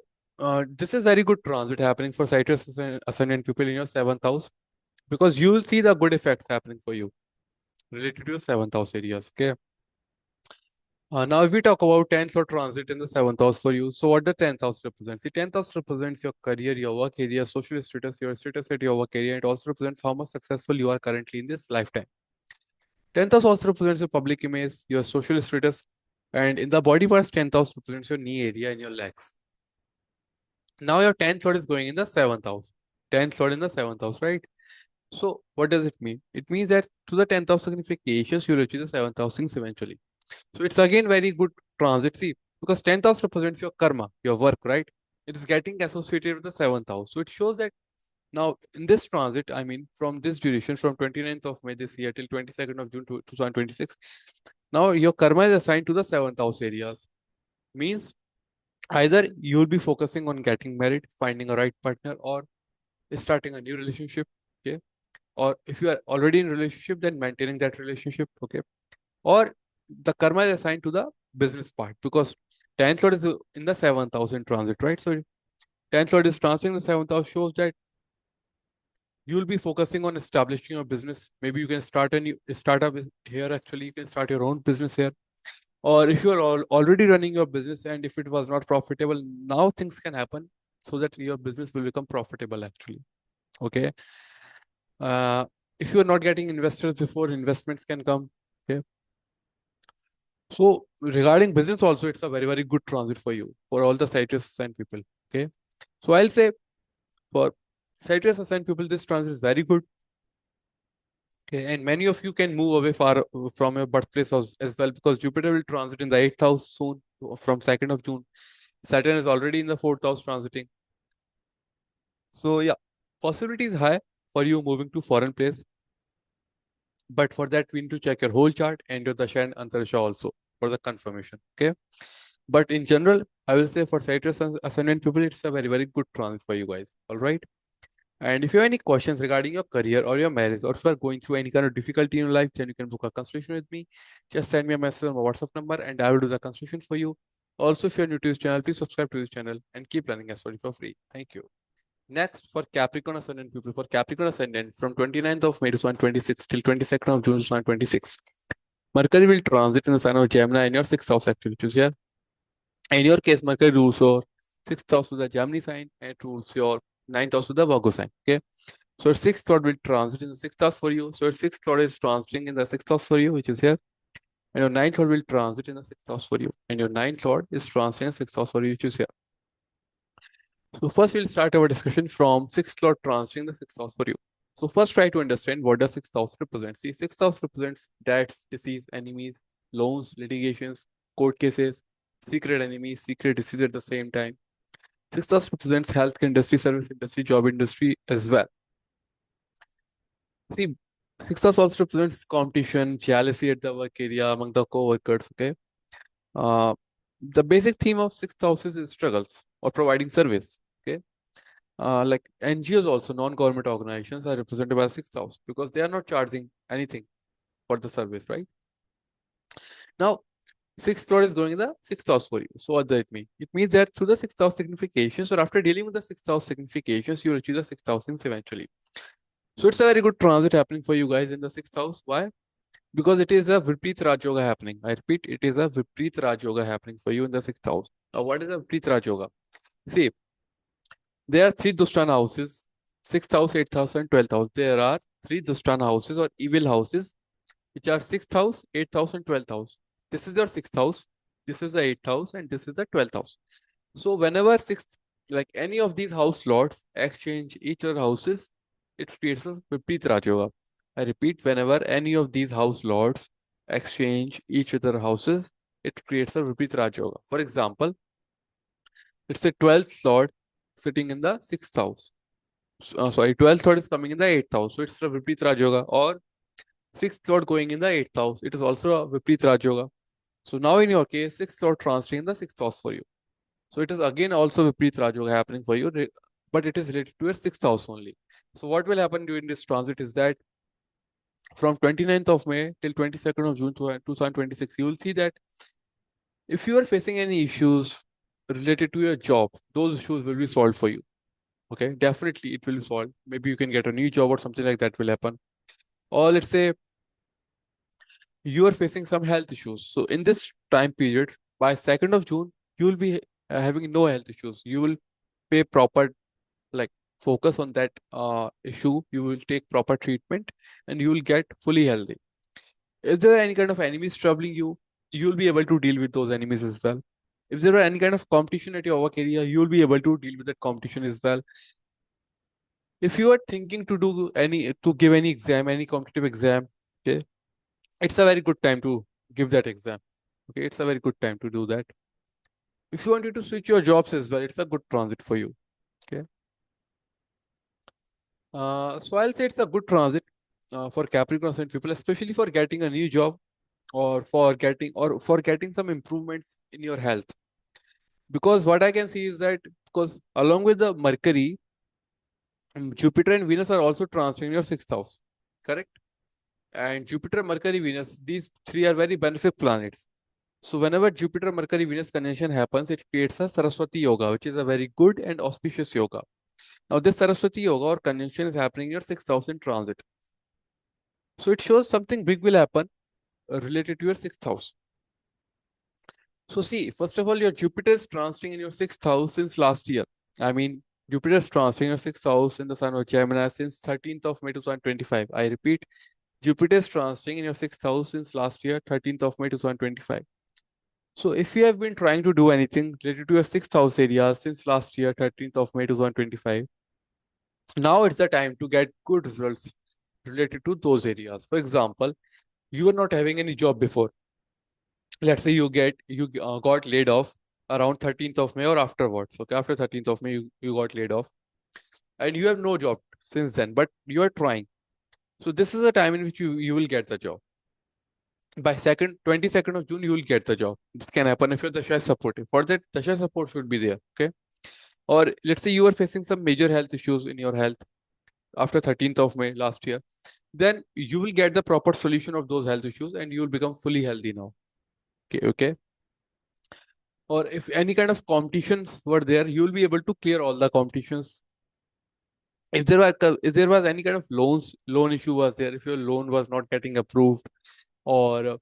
this is very good transit happening for Citrus ascendant people in your seventh house, because you will see the good effects happening for you related to your seventh house areas. Okay. Now, if we talk about 10th or transit in the seventh house for you, so what the 10th house represents? The 10th house represents your career, your work area, social status, your status at your work area. It also represents how much successful you are currently in this lifetime. 10th house also represents your public image, your social status, and in the body parts, 10th house represents your knee area and your legs. Now your 10th lord is going in the seventh house. 10th lord in the seventh house, right? So what does it mean? It means that to the 10th house significations, you will achieve the seventh house things eventually. So it's again very good transit. See, because 10th house represents your karma, your work, right? It is getting associated with the seventh house. So it shows that now in this transit, I mean, from this duration, from 29th of May this year till 22nd of June 2026, now your karma is assigned to the seventh house areas. Means either you will be focusing on getting married, finding a right partner, or starting a new relationship. Okay. Or if you are already in a relationship, then maintaining that relationship. Okay. Or the karma is assigned to the business part, because 10th lord is in the seventh house in transit, right? So 10th lord is transiting the seventh house, shows that you will be focusing on establishing your business. Maybe you can start a new startup here. Actually, you can start your own business here. Or if you are already running your business and if it was not profitable, now things can happen so that your business will become profitable actually. Okay. Uh, if you are not getting investors before, investments can come. Okay. So regarding business also, it's a very, very good transit for you, for all the Citrus assigned people. Okay. So I'll say for Citrus assigned people, this transit is very good. Okay. And many of you can move away far from your birthplace as well, because Jupiter will transit in the 8th house soon from 2nd of June. Saturn is already in the 4th house transiting. So yeah, possibility is high for you moving to foreign place. But for that, we need to check your whole chart and your Dasha and Antarsha also for the confirmation. Okay. But in general, I will say for Citrus ascendant people, it's a very, very good transit for you guys. All right. And if you have any questions regarding your career or your marriage, or if you are going through any kind of difficulty in your life, then you can book a consultation with me. Just send me a message on my WhatsApp number and I will do the consultation for you. Also, if you're new to this channel, please subscribe to this channel and keep learning astrology for free. Thank you. Next, for Capricorn Ascendant people, for Capricorn Ascendant from 29th of May 2026 till 22nd of June 2026, Mercury will transit in the sign of Gemini in your sixth house activities here. In your case, Mercury rules your sixth house to the Gemini sign and rules your ninth house to the Virgo sign. Okay. So your sixth lord will transit in the sixth house for you. So your sixth lord is transiting in the sixth house for you, which is here. And your ninth lord will transit in the sixth house for you. And your ninth lord is transiting in the sixth house for you, which is here. So first we'll start our discussion from sixth lord transiting the sixth house for you. So first try to understand what does sixth house represent. See, sixth house represents debts, disease, enemies, loans, litigations, court cases, secret enemies, secret disease at the same time. Sixth house represents healthcare industry, service industry, job industry as well. See, sixth house also represents competition, jealousy at the work area among the co-workers. Okay. Uh, the basic theme of sixth house is struggles or providing service. Okay. Like NGOs also, non-government organizations are represented by the sixth house because they are not charging anything for the service, right? Now, sixth lord is going in the sixth house for you. So what does it mean? It means that through the sixth house significations, or after dealing with the sixth house significations, you will achieve the sixth house things eventually. So it's a very good transit happening for you guys in the sixth house. Why? Because it is a Vipreet Raj Yoga happening. I repeat, it is a Vipreet Raj Yoga happening for you in the sixth house. Now, what is a Vipreet Raj Yoga? See, there are three Dushtana houses, sixth house, eighth house, and 12th house. There are three Dushtana houses or evil houses, which are sixth house, eighth house, and 12th house. This is your sixth house, this is the eighth house, and this is the 12th house. So whenever sixth, like any of these house lords exchange each other houses, it creates a Vipreet Raj Yoga. I repeat, whenever any of these house lords exchange each other houses, it creates a Vipreet Raj Yoga. For example, it's a 12th lord sitting in the sixth house. 12th lord is coming in the eighth house. So it's a Vipreet Raj Yoga. Or sixth lord going in the eighth house. It is also a Vipreet Raj Yoga. So now in your case, sixth lord transferring in the sixth house for you. So it is again also Vipreet Raj Yoga happening for you, but it is related to your sixth house only. So what will happen during this transit is that from 29th of May till 22nd of June 2026, you will see that if you are facing any issues related to your job, those issues will be solved for you. Okay, definitely it will be solved. Maybe you can get a new job or something like that will happen. Or let's say you are facing some health issues. So in this time period, by 2nd of June, you will be having no health issues. You will pay proper, like, focus on that issue. You will take proper treatment and you will get fully healthy. If there are any kind of enemies troubling you, you will be able to deal with those enemies as well. If there are any kind of competition at your work area, you will be able to deal with that competition as well. If you are thinking to give any exam, any competitive exam, okay, it's a very good time to give that exam. Okay, it's a very good time to do that. If you wanted to switch your jobs as well, it's a good transit for you. Okay. So I'll say it's a good transit for Capricorn and people, especially for getting a new job or for getting some improvements in your health. Because what I can see is that because along with the Mercury, Jupiter and Venus are also transferring your sixth house. Correct? And Jupiter, Mercury, Venus, these three are very beneficial planets. So whenever Jupiter, Mercury, Venus conjunction happens, it creates a Saraswati Yoga, which is a very good and auspicious yoga. Now this Saraswati Yoga or conjunction is happening in your sixth house in transit. So it shows something big will happen related to your sixth house. So see, first of all, your Jupiter is transiting in your sixth house since last year. I mean, Jupiter is transiting in your sixth house in the sign of Gemini since 13th of May 2025. I repeat, Jupiter is transiting in your sixth house since last year, 13th of May 2025. So if you have been trying to do anything related to your sixth house area since last year, 13th of May 2025, now it's the time to get good results related to those areas. For example, you were not having any job before. Let's say you got laid off around 13th of May or afterwards. Okay, after 13th of May, you got laid off and you have no job since then, but you are trying. So this is the time in which you will get the job. By 22nd of June, you will get the job. This can happen if your Dasha is supportive. For that, Dasha support should be there. Okay. Or let's say you are facing some major health issues in your health after 13th of May last year, then you will get the proper solution of those health issues and you will become fully healthy now. Okay. Okay. Or if any kind of competitions were there, you will be able to clear all the competitions. If there was any kind of loan issue was there, if your loan was not getting approved, or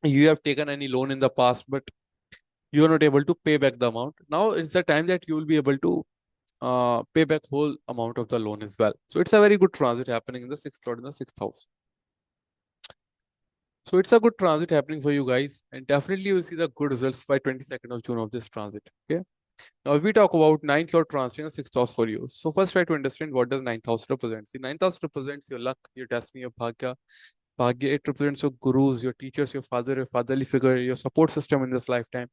you have taken any loan in the past, but you are not able to pay back the amount. Now it's the time that you will be able to pay back whole amount of the loan as well. So it's a very good transit happening in the sixth lord in the sixth house. So it's a good transit happening for you guys, and definitely you will see the good results by 22nd of June of this transit. Okay. Now, if we talk about ninth lord transit in the sixth house for you, so first try to understand what does ninth house represent. See, ninth house represents your luck, your destiny, your bhagya, Bhagya, it represents your gurus, your teachers, your fatherly figure, your support system in this lifetime.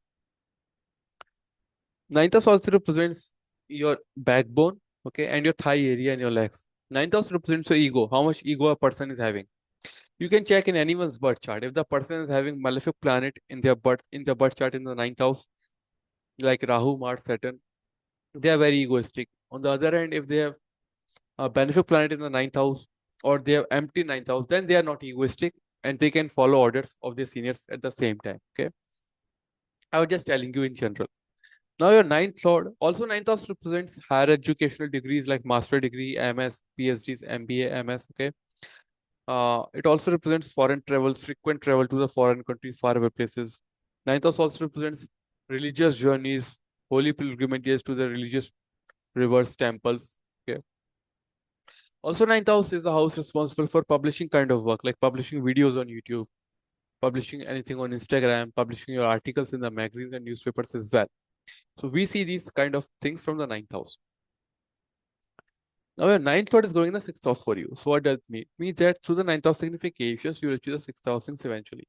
Ninth house also represents your backbone, okay, and your thigh area and your legs. Ninth house represents your ego, how much ego a person is having. You can check in anyone's birth chart. If the person is having malefic planet in their birth chart in the ninth house, like Rahu, Mars, Saturn, they are very egoistic. On the other hand, if they have a benefic planet in the ninth house or they have empty ninth house, then they are not egoistic and they can follow orders of their seniors at the same time. Okay. I was just telling you in general. Now your ninth lord, also ninth house represents higher educational degrees like master degree, MS, PhDs, MBA, MS. Okay. It also represents foreign travels, frequent travel to the foreign countries, faraway places. Ninth house also represents religious journeys, holy pilgrimages to the religious rivers, temples. Okay. Also, ninth house is the house responsible for publishing kind of work, like publishing videos on YouTube, publishing anything on Instagram, publishing your articles in the magazines and newspapers as well. So we see these kind of things from the ninth house. Now your ninth lord is going in the sixth house for you. So what does it mean? It means that through the ninth house significations, you will achieve the sixth house things eventually.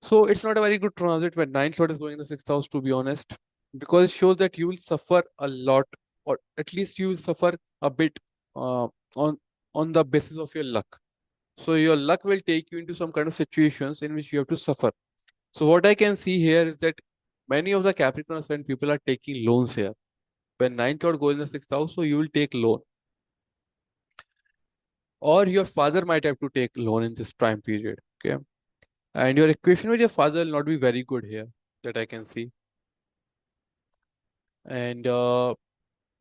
So it's not a very good transit when ninth lord is going in the sixth house, to be honest, because it shows that you will suffer a lot, or at least you will suffer a bit uh, on on the basis of your luck. So your luck will take you into some kind of situations in which you have to suffer. So what I can see here is that many of the Capricorn ascendant people are taking loans here. When ninth lord goes in the sixth house, so you will take loan, or your father might have to take loan in this time period. Okay, and your equation with your father will not be very good here, that I can see. And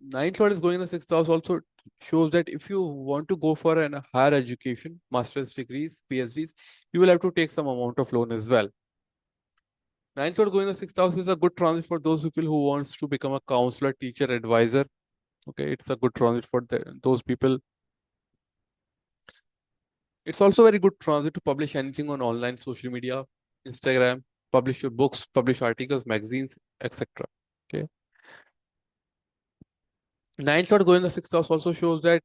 ninth lord is going in the sixth house also shows that if you want to go for an higher education, master's degrees, PhDs, you will have to take some amount of loan as well. Ninth lord going in the sixth house is a good transit for those people who wants to become a counselor, teacher, advisor. Okay, it's a good transit for those people. It's also very good transit to publish anything on online social media, Instagram, publish your books, publish articles, magazines, etc. Okay. Ninth lord going in the sixth house also shows that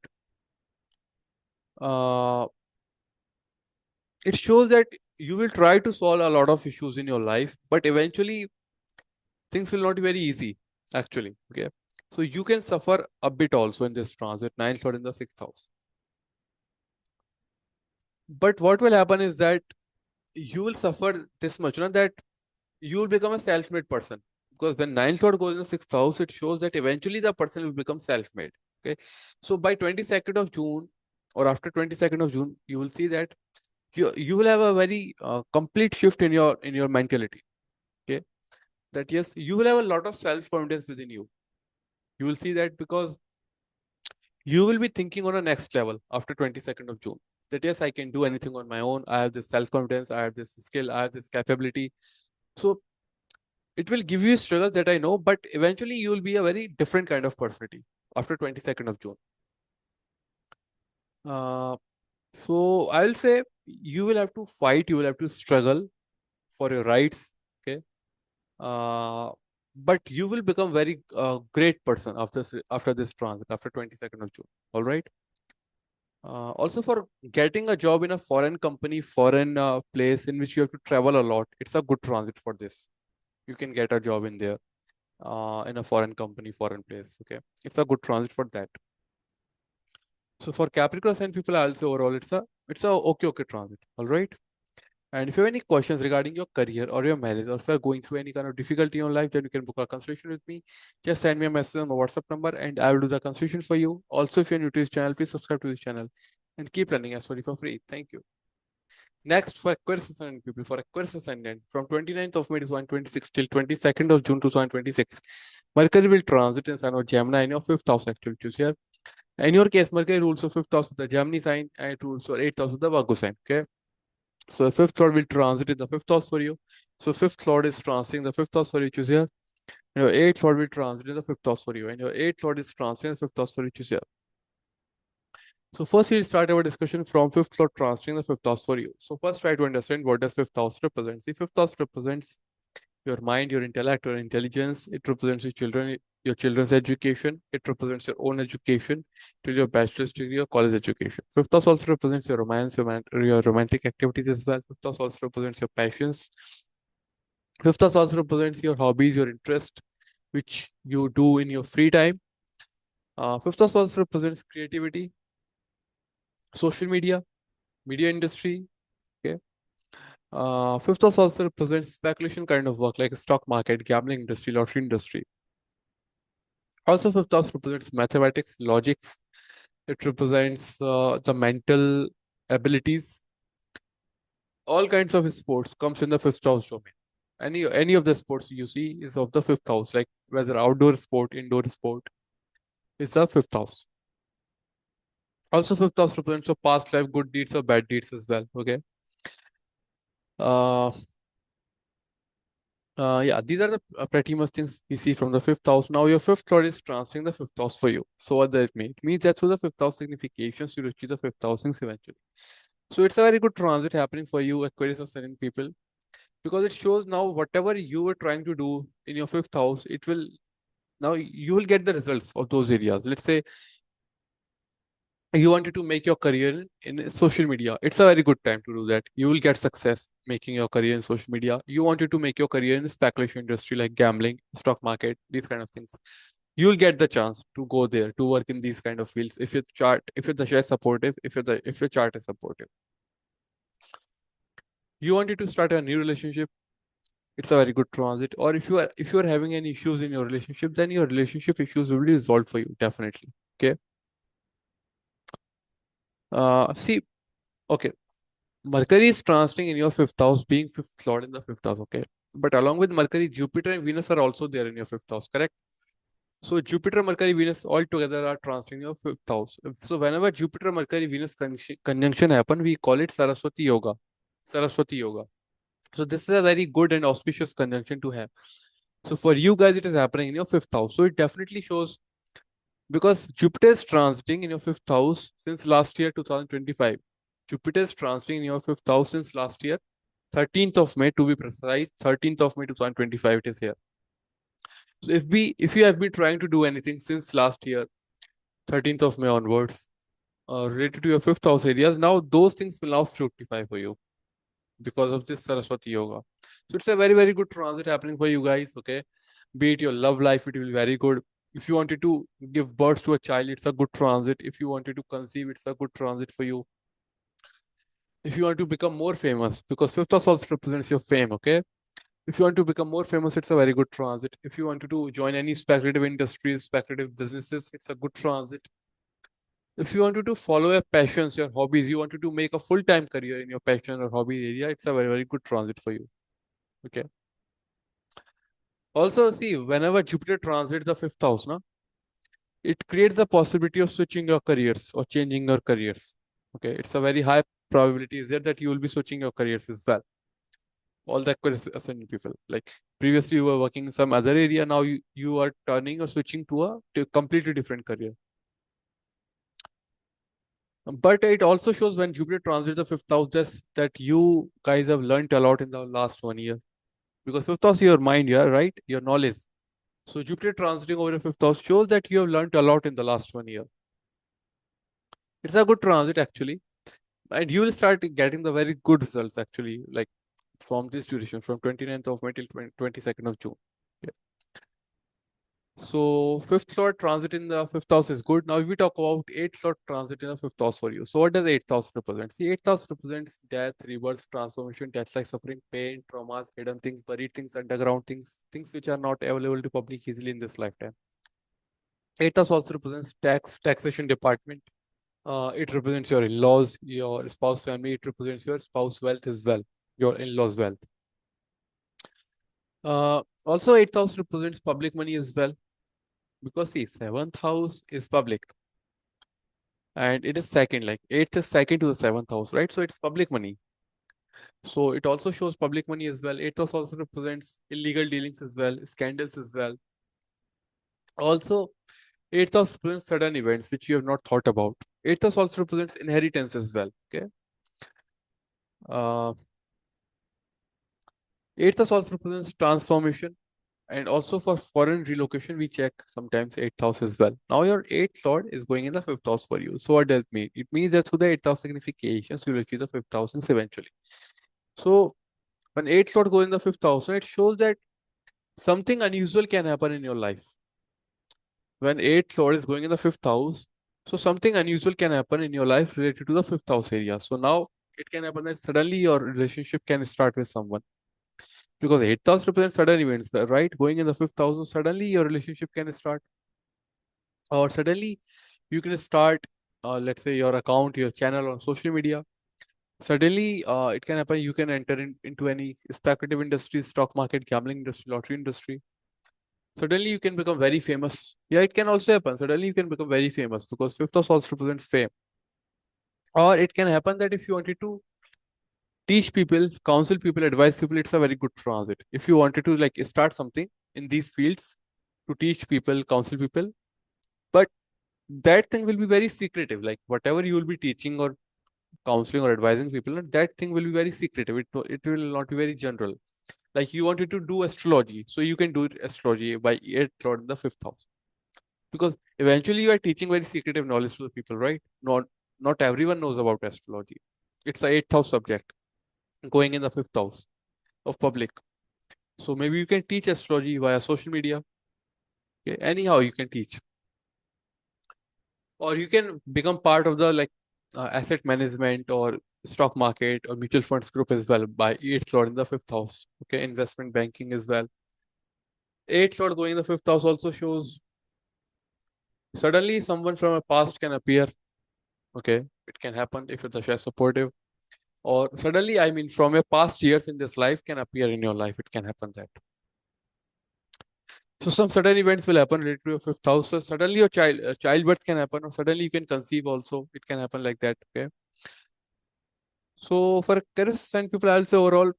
uh, it shows that you will try to solve a lot of issues in your life, but eventually things will not be very easy, actually. Okay. So you can suffer a bit also in this transit, ninth lord in the sixth house. But what will happen is that you will suffer this much, that you will become a self-made person. Because when ninth lord goes in the sixth house, it shows that eventually the person will become self-made. Okay. So by 22nd of June or after 22nd of June, you will see that you will have a very complete shift in your mentality. Okay. That yes, you will have a lot of self-confidence within you. You will see that because you will be thinking on a next level after 22nd of June. That yes, I can do anything on my own. I have this self-confidence, I have this skill, I have this capability. So it will give you struggles that I know, but eventually you will be a very different kind of personality after 22nd of June. Uh, so I'll say you will have to fight, you will have to struggle for your rights. Okay. Uh, but you will become very great person after this transit after 22nd of June. All right. Also, for getting a job in a foreign company, foreign place in which you have to travel a lot, it's a good transit for this. You can get a job in there in a foreign company, foreign place. Okay, it's a good transit for that. So for Capricorn sign people, I'll say overall it's a okay transit. All right. And if you have any questions regarding your career or your marriage, or if you're going through any kind of difficulty in your life, then you can book a consultation with me. Just send me a message on my WhatsApp number and I will do the consultation for you. Also, if you're new to this channel, please subscribe to this channel and keep learning astrology for free. Thank you. Next, for Aquarius ascendant people, for Aquarius ascendant, from 29th of May 2026 till 22nd of June 2026, Mercury will transit in sign of Gemini in your fifth house actually, choose here. In your case, Mercury rules the fifth house of the Gemini sign and it rules for eighth house of the Virgo sign. Okay. So the fifth lord will transit in the fifth house for you. So fifth lord is transiting the fifth house for you, choose here. And your eighth lord will transit in the fifth house for you. And your eighth lord is transiting the fifth house for you, choose here. So first we'll start our discussion from fifth lord transiting the fifth house for you. So first try to understand what does fifth house represent. See, fifth house represents your mind, your intellect, your intelligence. It represents your children, your children's education. It represents your own education, to your bachelor's degree or college education. Fifth house also represents your romance, your romantic activities as well. Fifth house also represents your passions. Fifth house also represents your hobbies, your interest, which you do in your free time. Fifth house also represents creativity, social media, media industry. Okay. Fifth house also represents speculation kind of work like stock market, gambling industry, lottery industry. Also, fifth house represents mathematics, logics. It represents the mental abilities. All kinds of sports comes in the fifth house domain. Any of the sports you see is of the fifth house, like whether outdoor sport, indoor sport, is the fifth house. Also, fifth house represents your past life, good deeds or bad deeds as well. Okay. Uh, yeah, these are the pretty much things we see from the fifth house. Now, your fifth lord is transiting the fifth house for you. So, what does it mean? It means that through the fifth house significations, you achieve the fifth house things eventually. So, it's a very good transit happening for you, Aquarius ascendant people, because it shows now whatever you were trying to do in your fifth house, it will now you will get the results of those areas. Let's say you wanted to make your career in social media, it's a very good time to do that. You will get success making your career in social media. You wanted to make your career in the speculation industry like gambling, stock market, these kind of things, you will get the chance to go there to work in these kind of fields if your chart, if your dasha is supportive, if your chart is supportive. You wanted to start a new relationship, it's a very good transit. Or if you are having any issues in your relationship, then your relationship issues will be resolved for you definitely. Okay. See, okay, Mercury is transiting in your fifth house, being fifth lord in the fifth house. Okay. But along with Mercury, Jupiter and Venus are also there in your fifth house, correct? So Jupiter, Mercury, Venus all together are transiting your fifth house. So whenever Jupiter, Mercury, Venus conjunction happen, we call it Saraswati Yoga. Saraswati Yoga. So this is a very good and auspicious conjunction to have. So for you guys, it is happening in your fifth house. So it definitely shows because Jupiter is transiting in your fifth house since last year, 2025. Jupiter is transiting in your fifth house since last year, 13th of May to be precise. 13th of May 2025 it is here. So if you have been trying to do anything since last year, 13th of May onwards, related to your fifth house areas, now those things will now fructify for you because of this Saraswati Yoga. So it's a very, very good transit happening for you guys. Okay. Be it your love life, it will be very good. If you wanted to give birth to a child, it's a good transit. If you wanted to conceive, it's a good transit for you. If you want to become more famous, because fifth house also represents your fame, okay? If you want to become more famous, it's a very good transit. If you wanted to join any speculative industries, speculative businesses, it's a good transit. If you wanted to follow your passions, your hobbies, you wanted to make a full-time career in your passion or hobby area, it's a very, very good transit for you. Okay. Also, see, whenever Jupiter transits the fifth house, no, it creates the possibility of switching your careers or changing your careers. Okay, it's a very high probability is there that you will be switching your careers as well. All the Aquarius ascendant people, like previously you were working in some other area, now you are turning or switching to a completely different career. But it also shows when Jupiter transits the fifth house that you guys have learned a lot in the last 1 year. Because fifth house is your mind, yeah, right? Your knowledge. So Jupiter transiting over the fifth house shows that you have learned a lot in the last 1 year. It's a good transit actually. And you will start getting the very good results actually, like from this duration, from 29th of May till 22nd of June. Yeah. So fifth lord transit in the fifth house is good. Now if we talk about eighth lord transit in the fifth house for you. So what does eighth house represent? See, eighth house represents death, rebirth, transformation, death like suffering, pain, traumas, hidden things, buried things, underground things, things which are not available to public easily in this lifetime. Eighth house also represents taxation department. It represents your in-laws, your spouse family. It represents your spouse wealth as well, your in-laws wealth. Also, eighth house represents public money as well, because see, seventh house is public, and it is second. Like eighth is second to the seventh house, right? So it's public money. So it also shows public money as well. Eighth house also represents illegal dealings as well, scandals as well. Also, eighth house represents sudden events which you have not thought about. Eighth house also represents inheritance as well. Okay. Uh, Eighth house also represents transformation. And also for foreign relocation, we check sometimes eighth house as well. Now your eighth lord is going in the fifth house for you. So what does it mean? It means that through the eighth house significations, you will achieve the fifth house eventually. So when eighth lord goes in the fifth house, it shows that something unusual can happen in your life. When eighth lord is going in the fifth house, so something unusual can happen in your life related to the fifth house area. So now it can happen that suddenly your relationship can start with someone, because eighth house represents sudden events, right? Going in the fifth house, so suddenly your relationship can start, or suddenly you can start, let's say, your account, your channel on social media. Suddenly it can happen you can enter into any speculative industry, stock market, gambling industry, lottery industry. Suddenly you can become very famous. Yeah, it can also happen suddenly you can become very famous, because fifth house also represents fame. Or it can happen that if you wanted to teach people, counsel people, advise people, it's a very good transit. If you wanted to like start something in these fields, to teach people, counsel people, but that thing will be very secretive. Like whatever you will be teaching or counseling or advising people, and that thing will be very secretive. It will not be very general. Like you wanted to do astrology, so you can do astrology by eighth lord in the fifth house, because eventually you are teaching very secretive knowledge to the people, right? Not everyone knows about astrology. It's a eighth house subject going in the fifth house of public. So maybe you can teach astrology via social media. Okay? Anyhow, you can teach, or you can become part of the like asset management or stock market or mutual funds group as well by eighth lord in the fifth house. Okay, investment banking as well. Eighth lord going in the fifth house also shows suddenly someone from a past can appear. Okay, it can happen if the share supportive, or suddenly I mean from your past years in this life can appear in your life. It can happen that. So some sudden events will happen related to your fifth house. So suddenly your childbirth can happen, or suddenly you can conceive also. It can happen like that. Okay. So for Aquarius and people, I'll say overall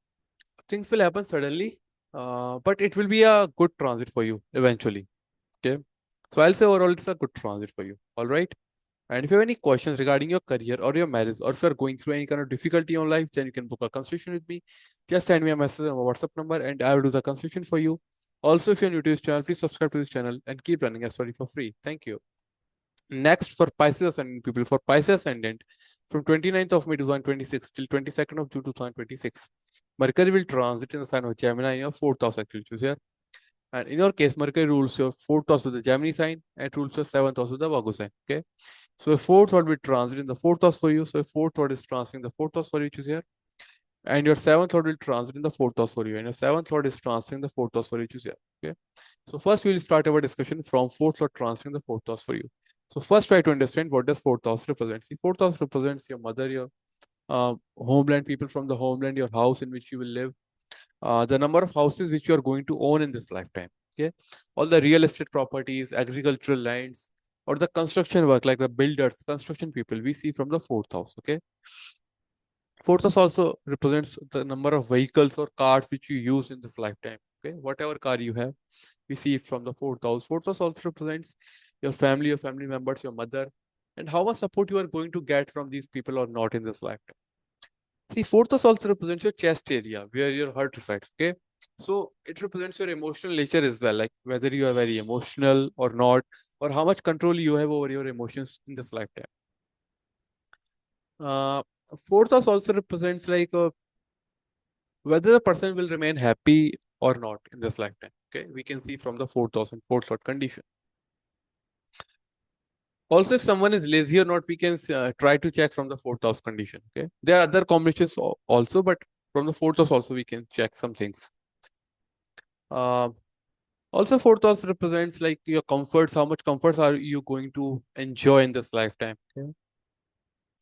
things will happen suddenly, but it will be a good transit for you eventually. Okay. So I'll say overall it's a good transit for you. All right. And if you have any questions regarding your career or your marriage, or if you're going through any kind of difficulty in life, then you can book a consultation with me. Just send me a message on my WhatsApp number and I will do the consultation for you. Also, if you're new to this channel, please subscribe to this channel and keep running as for free. Thank you. Next, for Pisces ascendant people, for Pisces ascendant, from 29th of May 2026 till 22nd of June 2026, Mercury will transit in the sign of Gemini in your fourth house, actually, choose here. And in your case, Mercury rules your fourth house with the Gemini sign and rules your seventh house with the Virgo sign. Okay. So a fourth lord will transit in the fourth house for you. So a fourth lord is transiting the fourth house for you, choose here. And your seventh lord will transit in the fourth house for you. And your seventh lord is transiting the fourth house for you, choose here. Okay. So first we will start our discussion from fourth lord transiting the fourth house for you. So first try to understand what does fourth house represent. See, fourth house represents your mother, your homeland, people from the homeland, your house in which you will live, the number of houses which you are going to own in this lifetime. Okay, all the real estate properties, agricultural lands, or the construction work like the builders, construction people we see from the fourth house. Okay, fourth house also represents the number of vehicles or cars which you use in this lifetime. Okay, whatever car you have, we see it from the fourth house. Fourth house also represents your family members, your mother, and how much support you are going to get from these people or not in this lifetime. See, fourth house also represents your chest area where your heart resides. Okay. So it represents your emotional nature as well, like whether you are very emotional or not, or how much control you have over your emotions in this lifetime. Uh, fourth house also represents like whether the person will remain happy or not in this lifetime. Okay. We can see from the fourth house and fourth lord condition. Also, if someone is lazy or not, we can try to check from the fourth house condition. Okay. There are other combinations also, but from the fourth house also we can check some things. Uh, Also, fourth house represents like your comforts. How much comforts are you going to enjoy in this lifetime? Okay.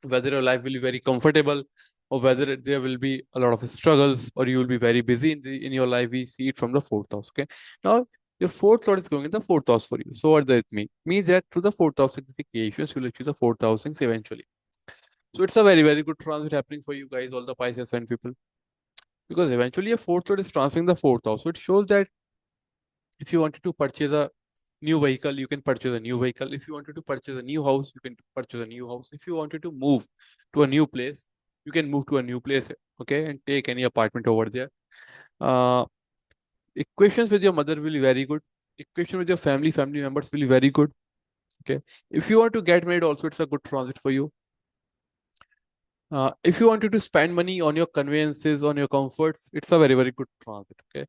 Whether your life will be very comfortable, or whether there will be a lot of struggles, or you will be very busy in your life. We see it from the fourth house. Okay. Now, your fourth lord is going in the fourth house for you. So what does it mean? Means that through the fourth house significations, you will achieve the fourth house things eventually. So it's a very, very good transit happening for you guys, all the Pisces and people. Because eventually a fourth lord is transferring the fourth house. So it shows that if you wanted to purchase a new vehicle, you can purchase a new vehicle. If you wanted to purchase a new house, you can purchase a new house. If you wanted to move to a new place, you can move to a new place. Okay, and take any apartment over there. Uh, Equations with your mother will be very good. Equation with your family members will be very good. Okay. If you want to get married, also it's a good transit for you. If you wanted to spend money on your conveniences, on your comforts, it's a very, very good transit. Okay.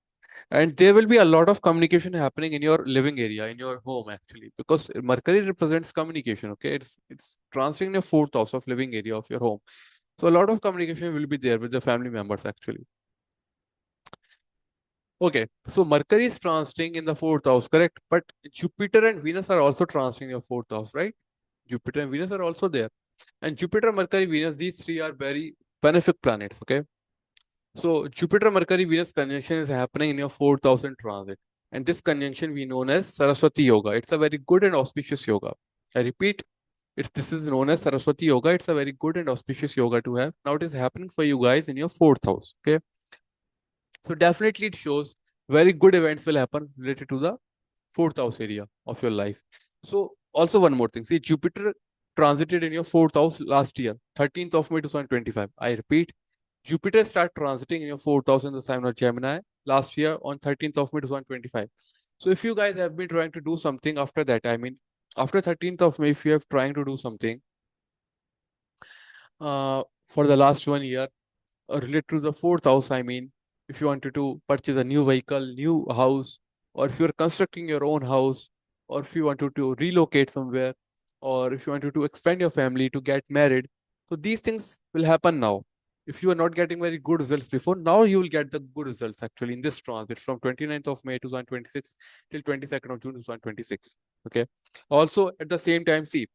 And there will be a lot of communication happening in your living area, in your home actually, because Mercury represents communication. Okay. It's transiting in your fourth house of living area of your home. So a lot of communication will be there with the family members actually. Okay, so Mercury is transiting in the fourth house, correct? But Jupiter and Venus are also transiting in your fourth house, right? Jupiter and Venus are also there. And Jupiter, Mercury, Venus, these three are very benefic planets, okay? So Jupiter, Mercury, Venus conjunction is happening in your fourth house in transit. And this conjunction we known as Saraswati Yoga. It's a very good and auspicious yoga. I repeat, this is known as Saraswati Yoga. It's a very good and auspicious yoga to have. Now it is happening for you guys in your fourth house, okay? So definitely it shows very good events will happen related to the fourth house area of your life. So also one more thing. See, Jupiter transited in your fourth house last year, 13th of May 2025. I repeat, Jupiter start transiting in your fourth house in the sign of Gemini last year on 13th of May 2025. So if you guys have been trying to do something after that, I mean, after 13th of May, if you have trying to do something for the last 1 year, related to the fourth house, I mean, if you wanted to purchase a new vehicle, new house, or if you're constructing your own house, or if you wanted to relocate somewhere, or if you wanted to expand your family to get married, so these things will happen now. If you are not getting very good results before, now you will get the good results actually in this transit from 29th of May 2026 till 22nd of June 2026. Okay. Also, at the same time, see,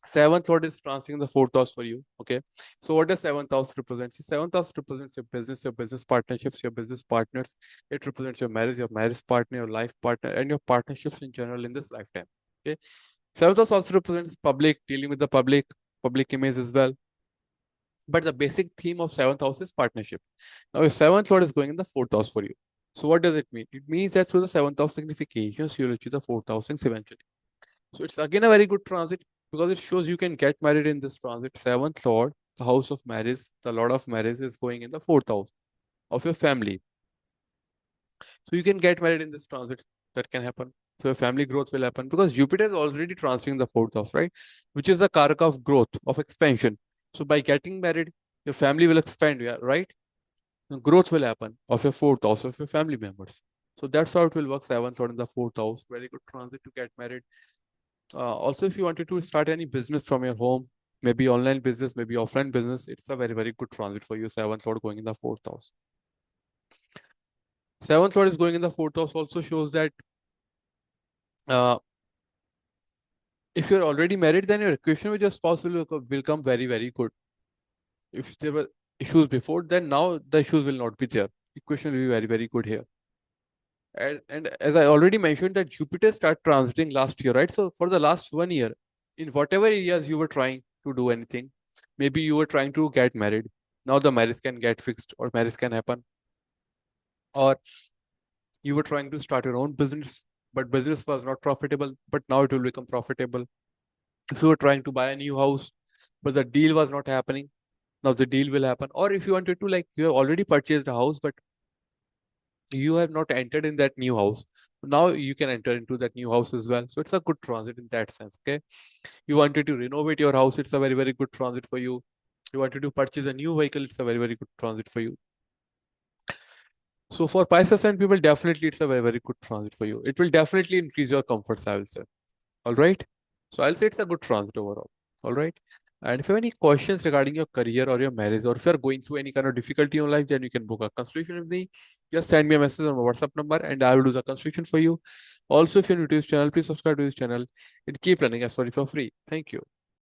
seventh lord is transiting the fourth house for you. Okay. So what does seventh house represent? See, seventh house represents your business partnerships, your business partners. It represents your marriage partner, your life partner, and your partnerships in general in this lifetime. Okay. Seventh house also represents public, dealing with the public image as well. But the basic theme of seventh house is partnership. Now, if seventh lord is going in the fourth house for you. So what does it mean? It means that through the seventh house significations, you'll achieve the fourth house eventually. So it's again a very good transit because it shows you can get married in this transit. Seventh lord, the house of marriage, the lord of marriage is going in the fourth house of your family. So you can get married in this transit. That can happen. So your family growth will happen because Jupiter is already transiting the fourth house, right? Which is the karaka of growth, of expansion. So by getting married, your family will expand, yeah, right? And growth will happen of your fourth house, of your family members. So that's how it will work. Seventh lord in the fourth house. Very good transit to get married. Also, if you wanted to start any business from your home, maybe online business, maybe offline business, it's a very, very good transit for you. Seventh lord going in the fourth house. Seventh lord is going in the fourth house also shows that uh, if you're already married, then your equation with your spouse will come very, very good. If there were issues before, then now the issues will not be there. Equation will be very, very good here. And as I already mentioned that Jupiter started transiting last year, right? So for the last 1 year, in whatever areas you were trying to do anything, maybe you were trying to get married. Now the marriage can get fixed or marriage can happen. Or you were trying to start your own business, but business was not profitable, but now it will become profitable. If you were trying to buy a new house, but the deal was not happening, now the deal will happen. Or if you wanted to, like, you have already purchased a house, but you have not entered in that new house, now you can enter into that new house as well. So it's a good transit in that sense. Okay. You wanted to renovate your house, it's a very, very good transit for you. You wanted to purchase a new vehicle, it's a very, very good transit for you. So for Pisces and people, definitely it's a very, very good transit for you. It will definitely increase your comforts, I will say. All right. So I'll say it's a good transit overall. All right. And if you have any questions regarding your career or your marriage, or if you're going through any kind of difficulty in your life, then you can book a consultation with me. Just send me a message on my WhatsApp number and I will do the consultation for you. Also, if you're new to this channel, please subscribe to this channel and keep learning as for free. Thank you.